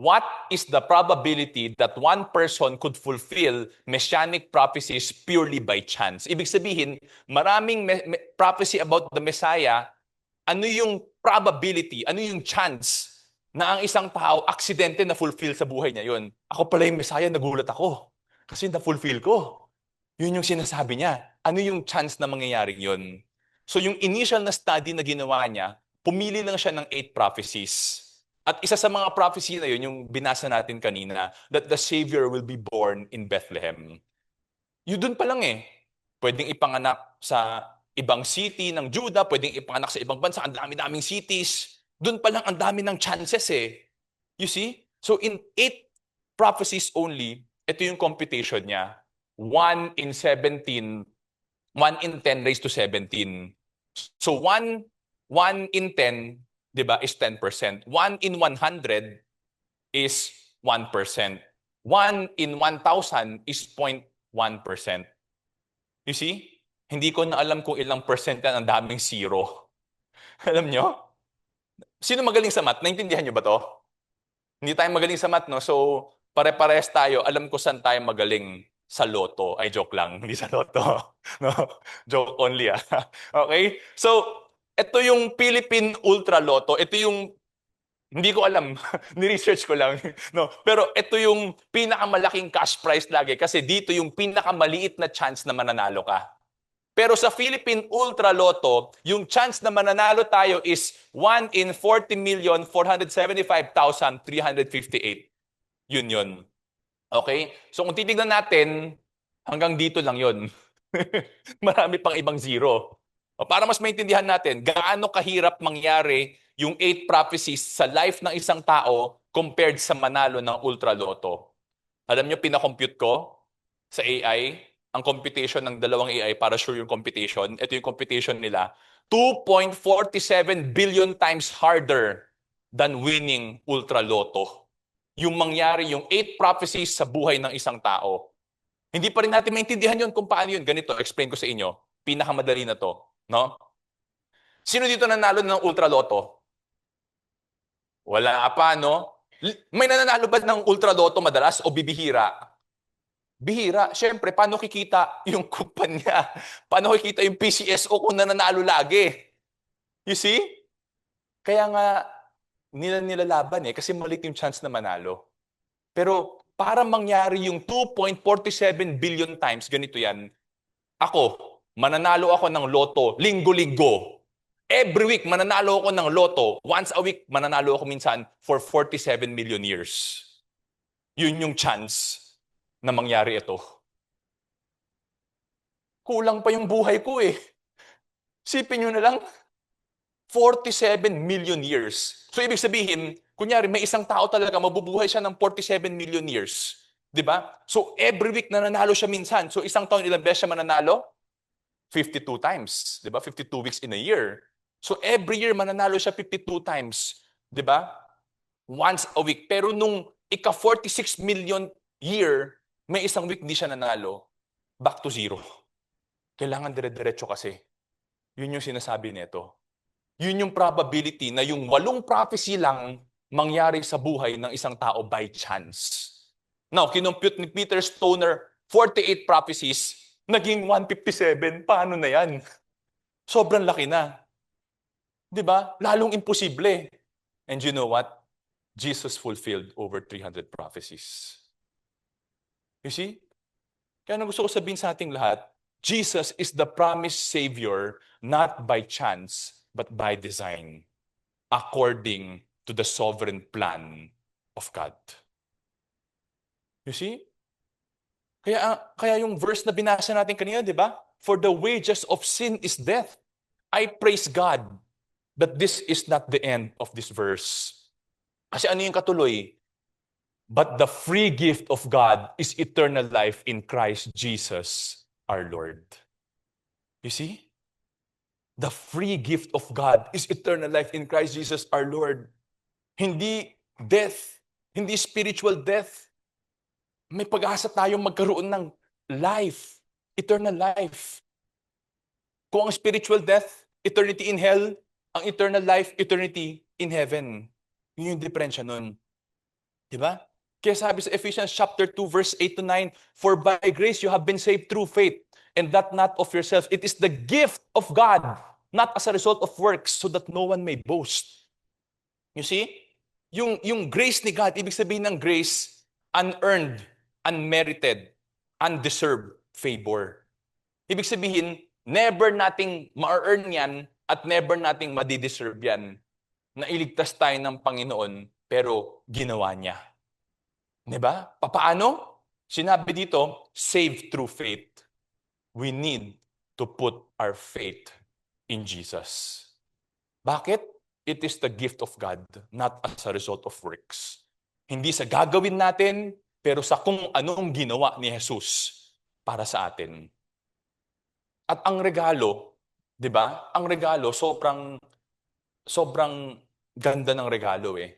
What is the probability that one person could fulfill messianic prophecies purely by chance? Ibig sabihin, maraming prophecy about the Messiah, ano yung probability, ano yung chance na ang isang tao aksidente na fulfill sa buhay niya yun? Ako pala yung Messiah, nagulat ako. Kasi na-fulfill ko. Yun yung sinasabi niya. Ano yung chance na mangyayari yun? So yung initial na study na ginawa niya, pumili lang siya ng 8 prophecies. At isa sa mga prophecy na yun, yung binasa natin kanina, that the Savior will be born in Bethlehem. Yun dun pa lang eh. Pwedeng ipanganak sa ibang city ng Judah, pwedeng ipanganak sa ibang bansa, ang dami-daming cities. Dun pa lang ang dami ng chances eh. You see? So in 8 prophecies only, ito yung computation niya. 1 in 17, 1 in 10 raised to 17. So 1 in 10, di ba, is 10%. 1 in 100 is 1%. 1 in 1,000 is 0.1%. You see? Hindi ko na alam kung ilang percent yan, ang daming zero. Alam nyo? Sino magaling sa math? Naintindihan nyo ba to? Hindi tayo magaling sa math, no? So, pare-pares tayo. Alam ko saan tayo magaling sa loto. Ay, joke lang. Hindi sa loto. No? Joke only, ah. Okay? So, ito yung Philippine Ultra Lotto. Ito yung, hindi ko alam. Ni-research ko lang. No? Pero ito yung pinakamalaking cash prize lagi. Kasi dito yung pinakamaliit na chance na mananalo ka. Pero sa Philippine Ultra Lotto, yung chance na mananalo tayo is 1 in 40,475,358. Yun. Okay? So kung titignan natin, hanggang dito lang yun. Marami pang ibang zero. O, para mas maintindihan natin, gaano kahirap mangyari yung 8 prophecies sa life ng isang tao compared sa manalo ng Ultra Lotto. Alam nyo, pinakompute ko sa AI, ang computation ng dalawang AI para sure yung computation. Ito yung computation nila. 2.47 billion times harder than winning Ultra Lotto. Yung mangyari, yung 8 prophecies sa buhay ng isang tao. Hindi pa rin natin maintindihan yun kung paano yun. Ganito, explain ko sa inyo. Pinakamadali na to. No? Sino dito nanalo ng Ultra Lotto? Wala pa, no? May nananalo ba ng Ultra Lotto madalas o bibihira? Bihira. Siyempre, paano kikita yung kumpanya? Paano kikita yung PCSO kung nananalo lagi? You see? Kaya nga, nilalaban eh, kasi maliit yung chance na manalo. Pero para mangyari yung 2.47 billion times, ganito yan, ako, mananalo ako ng loto, linggo-linggo. Every week, mananalo ako ng loto. Once a week, mananalo ako minsan for 47 million years. Yun yung chance na mangyari ito. Kulang pa yung buhay ko eh. Sipin nyo na lang, 47 million years. So ibig sabihin, kunyari may isang tao talaga mabubuhay siya ng 47 million years. 'Di ba? So every week nananalo siya minsan. So isang taon ilang beses siya mananalo? 52 times, 'di ba? 52 weeks in a year. So every year mananalo siya 52 times, 'di ba? Once a week. Pero nung ika 46 million year, may isang week di siya nanalo. Back to zero. Kailangan dire-diretso kasi. Yun yung sinasabi nito. Yun yung probability na yung 8 prophecy lang mangyari sa buhay ng isang tao by chance. Now, kinompute ni Peter Stoner 48 prophecies, naging 157. Paano na yan? Sobrang laki na. 'Di ba? Lalong imposible. And you know what? Jesus fulfilled over 300 prophecies. You see? Kaya gusto ko sabihin sa ating lahat, Jesus is the promised Savior not by chance, but by design, according to the sovereign plan of God. You see? Kaya yung verse na binasa natin kanina, di ba? For the wages of sin is death. I praise God that this is not the end of this verse. Kasi ano yung katuloy? But the free gift of God is eternal life in Christ Jesus our Lord. You see? The free gift of God is eternal life in Christ Jesus our Lord. Hindi death, hindi spiritual death. May pag-asa tayong magkaroon ng life, eternal life. Kung ang spiritual death, eternity in hell, ang eternal life, eternity in heaven. Yun yung diferensya nun. Diba? Kaya sabi sa Ephesians chapter 2 verse 8 to 9, for by grace you have been saved through faith, and that not of yourselves. It is the gift of God, not as a result of works, so that no one may boast. You see? Yung grace ni God, ibig sabihin ng grace, unearned, unmerited, undeserved favor. Ibig sabihin, never nating ma-earn yan at never nating madideserve yan. Nailigtas tayo ng Panginoon, pero ginawa niya. Diba? Paano? Sinabi dito, saved through faith. We need to put our faith in Jesus. Bakit? It is the gift of God, not as a result of works. Hindi sa gagawin natin, pero sa kung anong ginawa ni Jesus para sa atin. At ang regalo, di ba? Ang regalo, sobrang ganda ng regalo eh.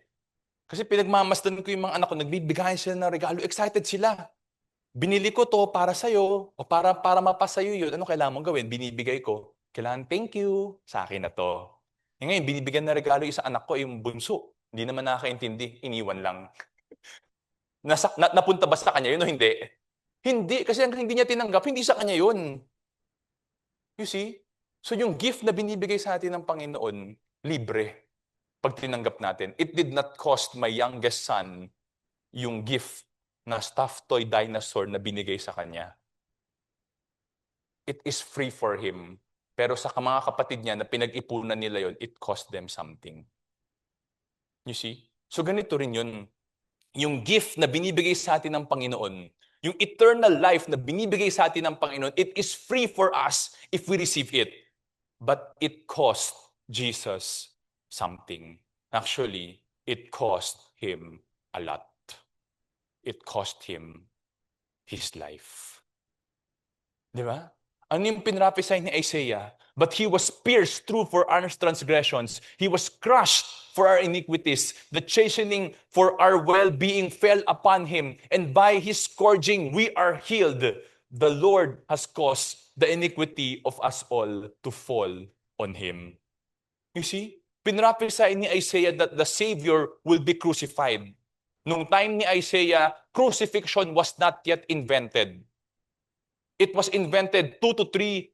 Kasi pinagmamasdan ko yung mga anak ko, nagbibigay sila ng regalo, excited sila. Binili ko to para sa'yo, o para mapasayo yun. Ano kailangan mong gawin? Binibigay ko. Kailangan, thank you, sa akin na to. Ngayon, binibigyan na regalo yung isa anak ko, yung bunso. Hindi naman nakakaintindi, iniwan lang. Napunta ba sa kanya yun o hindi? Hindi, kasi ang hindi niya tinanggap, hindi sa kanya yun. You see? So yung gift na binibigay sa atin ng Panginoon, libre. Pag tinanggap natin, it did not cost my youngest son yung gift na stuffed toy dinosaur na binigay sa kanya. It is free for him. Pero sa mga kapatid niya na pinag-ipunan nila yon, it cost them something. You see? So ganito rin yun. Yung gift na binibigay sa atin ng Panginoon, yung eternal life na binibigay sa atin ng Panginoon, it is free for us if we receive it. But it cost Jesus something. Actually, it cost him a lot. It cost him his life. Di ba? Ano yung pinrapisay ni Isaiah? But he was pierced through for our transgressions. He was crushed for our iniquities. The chastening for our well-being fell upon him. And by his scourging, we are healed. The Lord has caused the iniquity of us all to fall on him. You see? Pinrapisay ni Isaiah that the Savior will be crucified. Nung time ni Isaiah, crucifixion was not yet invented. It was invented 200 to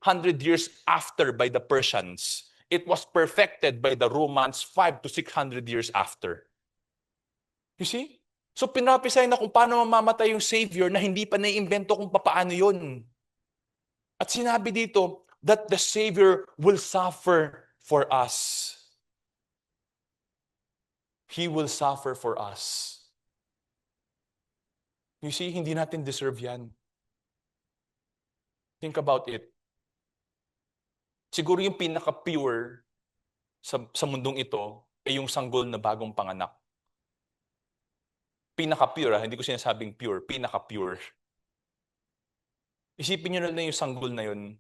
300 years after by the Persians. It was perfected by the Romans 500 to 600 years after. You see? So pinapisay na kung paano mamamatay yung Savior na hindi pa naiimbento kung paano yun. At sinabi dito that the Savior will suffer for us. He will suffer for us. You see, hindi natin deserve yan. Think about it. Siguro yung pinaka-pure sa mundong ito ay yung sanggol na bagong panganak. Pinaka-pure, hindi ko sinasabing pure, pinaka-pure. Isipin nyo na lang yung sanggol na yun.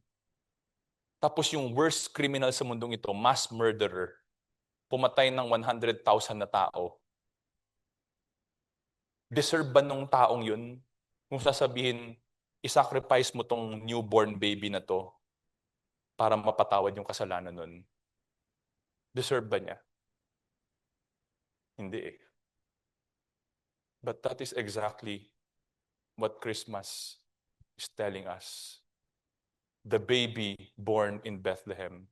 Tapos yung worst criminal sa mundong ito, mass murderer, pumatay ng 100,000 na tao. Deserve ba nung taong yun? Kung sasabihin, isacrifice mo tong newborn baby na to para mapatawad yung kasalanan nun. Deserve ba niya? Hindi eh. But that is exactly what Christmas is telling us. The baby born in Bethlehem,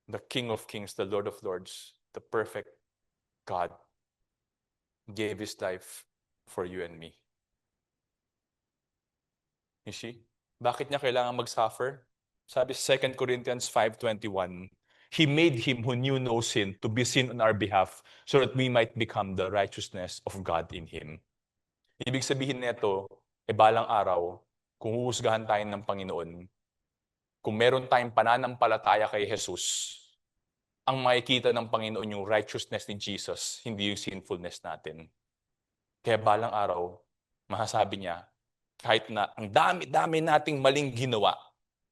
the King of Kings, the Lord of Lords, the perfect God, gave His life for you and me. You see? Bakit niya kailangan mag-suffer? Sabi sa 2 Corinthians 5:21, He made Him who knew no sin to be sin on our behalf so that we might become the righteousness of God in Him. Ibig sabihin nito, balang araw, kung huhusgahan tayo ng Panginoon, kung meron tayong pananampalataya kay Jesus, ang makikita ng Panginoon yung righteousness ni Jesus, hindi yung sinfulness natin. Kaya balang araw, masasabi niya, kahit na ang dami-dami nating maling ginawa,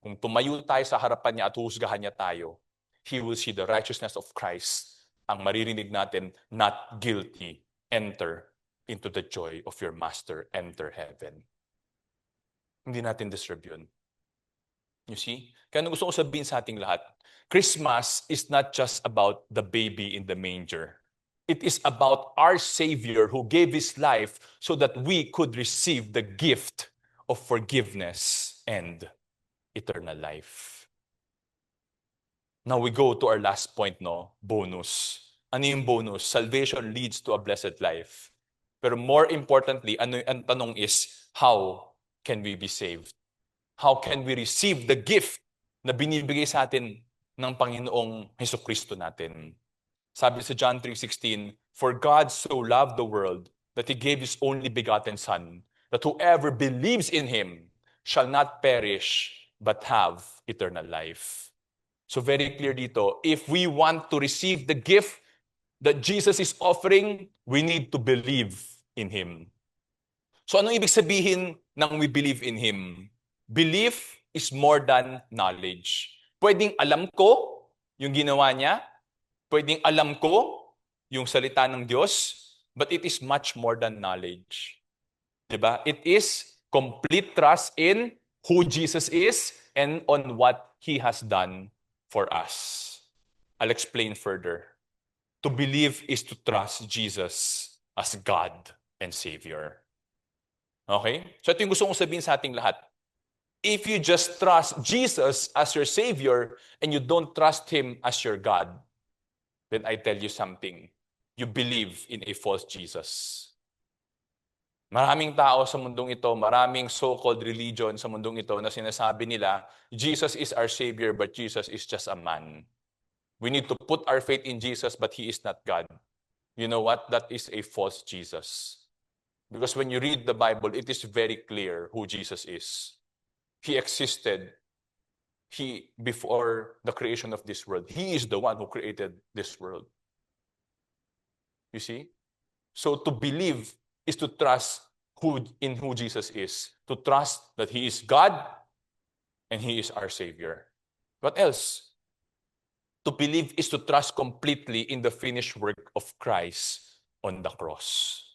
kung tumayo tayo sa harapan niya at huhusgahan niya tayo, He will see the righteousness of Christ. Ang maririnig natin, not guilty, enter into the joy of your Master, enter heaven. Hindi natin deserve yun. You see? Kaya gusto ko sabihin sa ating lahat, Christmas is not just about the baby in the manger. It is about our Savior who gave His life so that we could receive the gift of forgiveness and eternal life. Now we go to our last point, no? Bonus. Ano yung bonus? Salvation leads to a blessed life. Pero more importantly, ang tanong is, how can we be saved? How can we receive the gift na binibigay sa atin ng Panginoong Hesukristo natin? Sabi sa John 3:16, For God so loved the world that He gave His only begotten Son, that whoever believes in Him shall not perish but have eternal life. So very clear dito, if we want to receive the gift that Jesus is offering, we need to believe in Him. So anong ibig sabihin ng we believe in Him? Belief is more than knowledge. Pwedeng alam ko yung ginawa niya, pwedeng alam ko yung salita ng Diyos, but it is much more than knowledge. Diba? It is complete trust in who Jesus is and on what He has done for us. I'll explain further. To believe is to trust Jesus as God and Savior. Okay? So ito yung gusto kong sabihin sa ating lahat. If you just trust Jesus as your Savior and you don't trust Him as your God, then I tell you something. You believe in a false Jesus. Maraming tao sa mundong ito, maraming so-called religion sa mundong ito na sinasabi nila, Jesus is our Savior, but Jesus is just a man. We need to put our faith in Jesus, but He is not God. You know what? That is a false Jesus. Because when you read the Bible, it is very clear who Jesus is. He existed before the creation of this world. He is the one who created this world. You see? So to believe is to trust in who Jesus is. To trust that He is God and He is our Savior. What else? To believe is to trust completely in the finished work of Christ on the cross.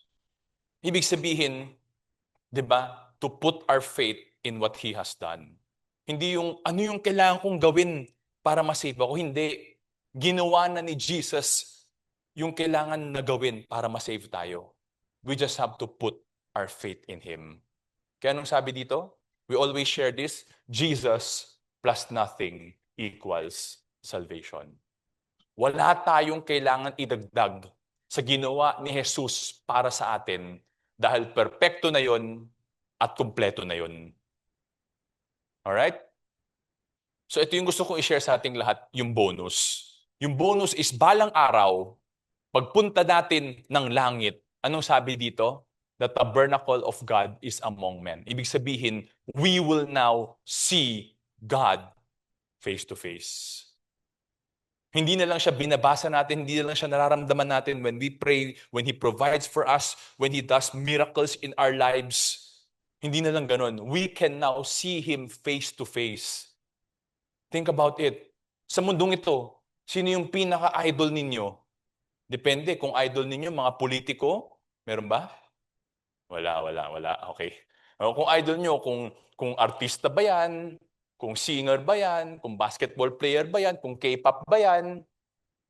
Ibig sabihin, di ba, to put our faith in what He has done. Hindi yung, ano yung kailangan kong gawin para masave ako? Hindi. Ginawa na ni Jesus yung kailangan na gawin para masave tayo. We just have to put our faith in Him. Kaya anong sabi dito? We always share this, Jesus plus nothing equals salvation. Wala tayong kailangan idagdag sa ginawa ni Jesus para sa atin Dahil perpekto na yon at kumpleto na yon. Alright? So ito yung gusto kong i-share sa ating lahat, yung bonus. Yung bonus is balang araw, pagpunta natin ng langit, anong sabi dito? The tabernacle of God is among men. Ibig sabihin, we will now see God face to face. Hindi na lang siya binabasa natin, hindi na lang siya nararamdaman natin when we pray, when He provides for us, when He does miracles in our lives. Hindi na lang ganun. We can now see Him face to face. Think about it. Sa mundong ito, sino yung pinaka-idol ninyo? Depende kung idol ninyo, mga politiko, meron ba? Wala. Okay. Kung idol nyo, kung artista ba yan, kung singer ba yan, kung basketball player ba yan, kung K-pop ba yan,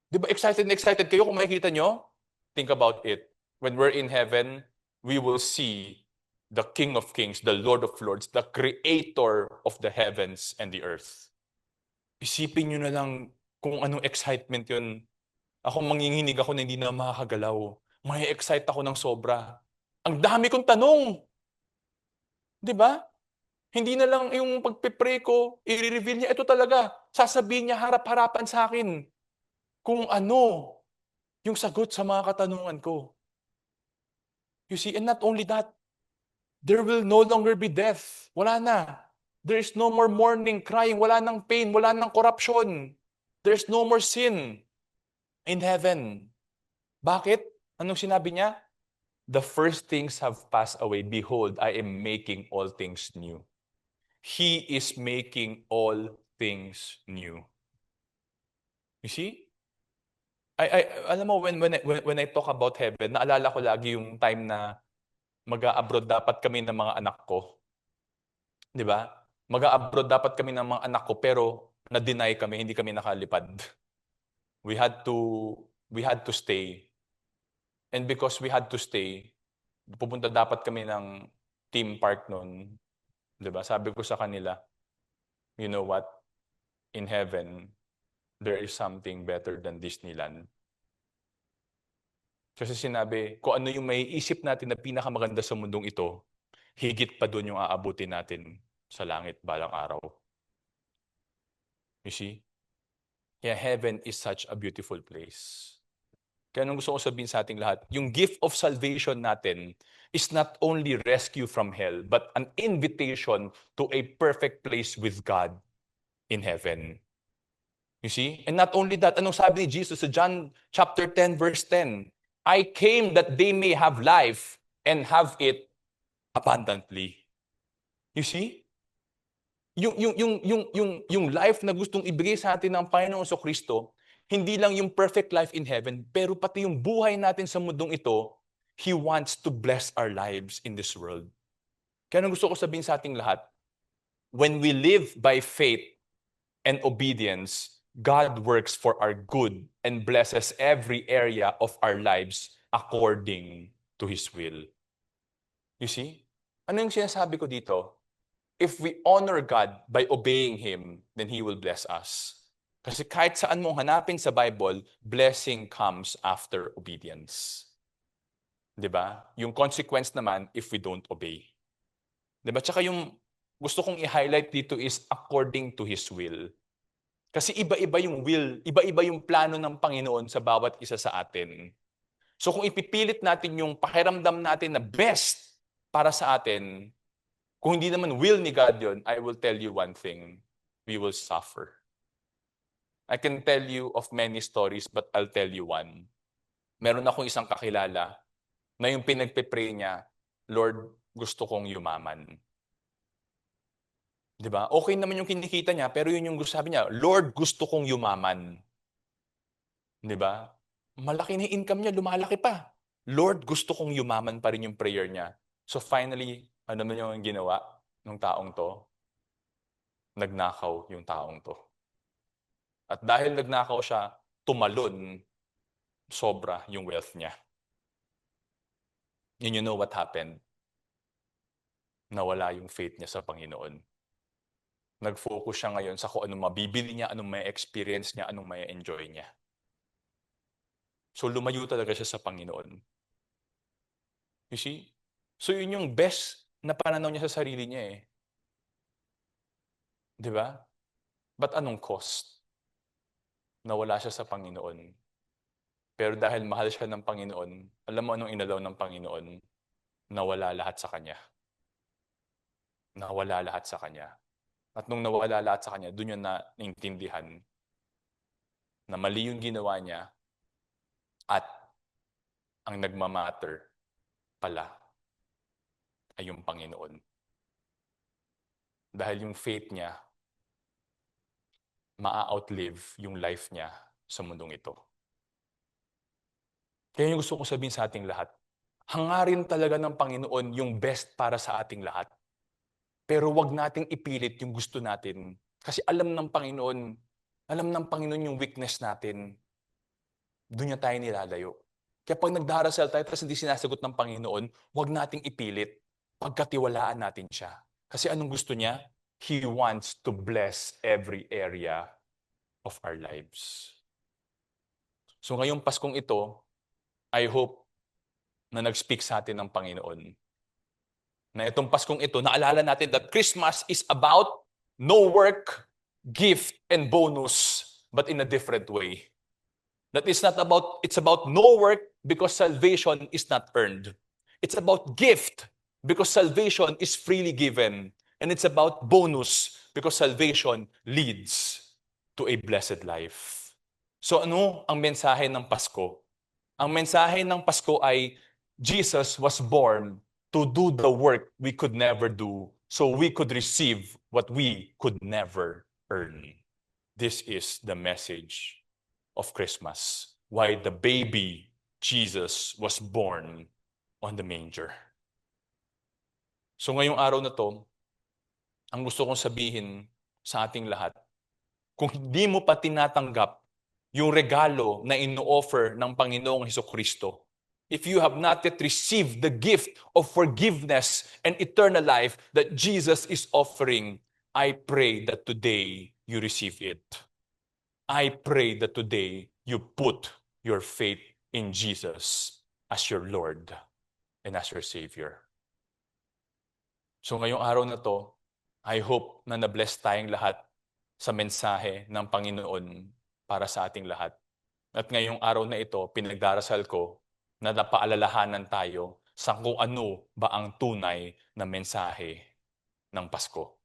di ba excited na excited kayo kung makikita nyo? Think about it. When we're in heaven, we will see the King of Kings, the Lord of Lords, the Creator of the heavens and the earth. Isipin nyo na lang kung anong excitement yun. Ako manginginig ako na hindi na makakagalaw. May excite ako ng sobra. Ang dami kong tanong. Di ba? Hindi na lang yung pagpipray ko, i-reveal niya, ito talaga. Sasabihin niya harap-harapan sa akin kung ano yung sagot sa mga katanungan ko. You see, and not only that, there will no longer be death. Wala na. There is no more mourning, crying. Wala nang pain, wala nang corruption. There's no more sin in heaven. Bakit? Anong sinabi niya? The first things have passed away. Behold, I am making all things new. He is making all things new. You see? Alam mo, when I talk about heaven, naalala ko lagi yung time na mag-a-abroad dapat kami ng mga anak ko. Di ba? Mag-a-abroad dapat kami ng mga anak ko, pero na-deny kami, hindi kami nakalipad. We had to stay. And because we had to stay, pupunta dapat kami ng theme park noon. Di ba? Sabi ko sa kanila, you know what? In heaven, there is something better than Disneyland. Kasi sinabi, kung ano yung may isip natin na pinakamaganda sa mundong ito, higit pa doon yung aabutin natin sa langit balang araw. You see? Kaya heaven is such a beautiful place. Kaya nung gusto ko sabihin sa ating lahat, yung gift of salvation natin is not only rescue from hell, but an invitation to a perfect place with God in heaven. You see? And not only that, anong sabi ni Jesus sa John chapter 10, verse 10? I came that they may have life and have it abundantly. You see? Yung life na gustong ibigay sa atin ng Panginoong Kristo, hindi lang yung perfect life in heaven, pero pati yung buhay natin sa mundong ito, He wants to bless our lives in this world. Kaya nung gusto ko sabihin sa ating lahat, when we live by faith and obedience, God works for our good and blesses every area of our lives according to His will. You see? Ano yung sinasabi ko dito? If we honor God by obeying Him, then He will bless us. Kasi kahit saan mong hanapin sa Bible, blessing comes after obedience. 'Di ba? Yung consequence naman if we don't obey. 'Di ba? Tsaka yung gusto kong i-highlight dito is according to His will. Kasi iba-iba yung will, iba-iba yung plano ng Panginoon sa bawat isa sa atin. So kung ipipilit natin yung pakiramdam natin na best para sa atin, kung hindi naman will ni God yun, I will tell you one thing, we will suffer. I can tell you of many stories, but I'll tell you one. Meron akong isang kakilala na yung pinagpe-pray niya, Lord, gusto kong yumaman. Di ba? Okay naman yung kinikita niya, pero yun yung sabi niya, Lord, gusto kong yumaman. Di ba? Malaki na income niya, lumalaki pa. Lord, gusto kong yumaman pa rin yung prayer niya. So finally, ano naman yung ginawa ng taong to? Nagnakaw yung taong to. At dahil nagnakaw siya, tumalon sobra yung wealth niya. And you know what happened? Nawala yung faith niya sa Panginoon. Nag-focus siya ngayon sa kung anong mabibili niya, anong may experience niya, anong may enjoy niya. So lumayo talaga siya sa Panginoon. You see? So yun yung best na pananaw niya sa sarili niya eh. Di ba? But anong cost? Nawala siya sa Panginoon. Pero dahil mahal siya ng Panginoon, alam mo anong inalaw ng Panginoon? Nawala lahat sa Kanya. Nawala lahat sa Kanya. At nung nawala lahat sa Kanya, doon niya na naintindihan na mali yung ginawa niya at ang nagmamatter pala ay yung Panginoon. Dahil yung faith niya, maa-outlive yung life niya sa mundong ito. Kaya yung gusto kong sabihin sa ating lahat, hangarin talaga ng Panginoon yung best para sa ating lahat. Pero wag nating ipilit yung gusto natin. Kasi alam ng Panginoon yung weakness natin. Doon niya tayo nilalayo. Kaya pag nagdarasal tayo tapos hindi sinasagot ng Panginoon, wag nating ipilit. Pagkatiwalaan natin siya. Kasi anong gusto niya? He wants to bless every area of our lives. So ngayong Paskong ito, I hope na nag-speak sa atin ng Panginoon. Na itong Paskong ito, naalala natin that Christmas is about no work, gift, and bonus, but in a different way. It's about no work because salvation is not earned. It's about gift because salvation is freely given. And it's about bonus because salvation leads to a blessed life. So ano ang mensahe ng Pasko? Ang mensahe ng Pasko ay Jesus was born to do the work we could never do so we could receive what we could never earn. This is the message of Christmas. Why the baby Jesus was born on the manger. So ngayong araw na to, ang gusto kong sabihin sa ating lahat, kung hindi mo pa tinatanggap yung regalo na ino-offer ng Panginoong Hesukristo, if you have not yet received the gift of forgiveness and eternal life that Jesus is offering, I pray that today you receive it. I pray that today you put your faith in Jesus as your Lord and as your Savior. So ngayong araw na to, I hope na na-bless tayong lahat sa mensahe ng Panginoon para sa ating lahat. At ngayong araw na ito, pinagdarasal ko na napaalalahanan tayo sa kung ano ba ang tunay na mensahe ng Pasko.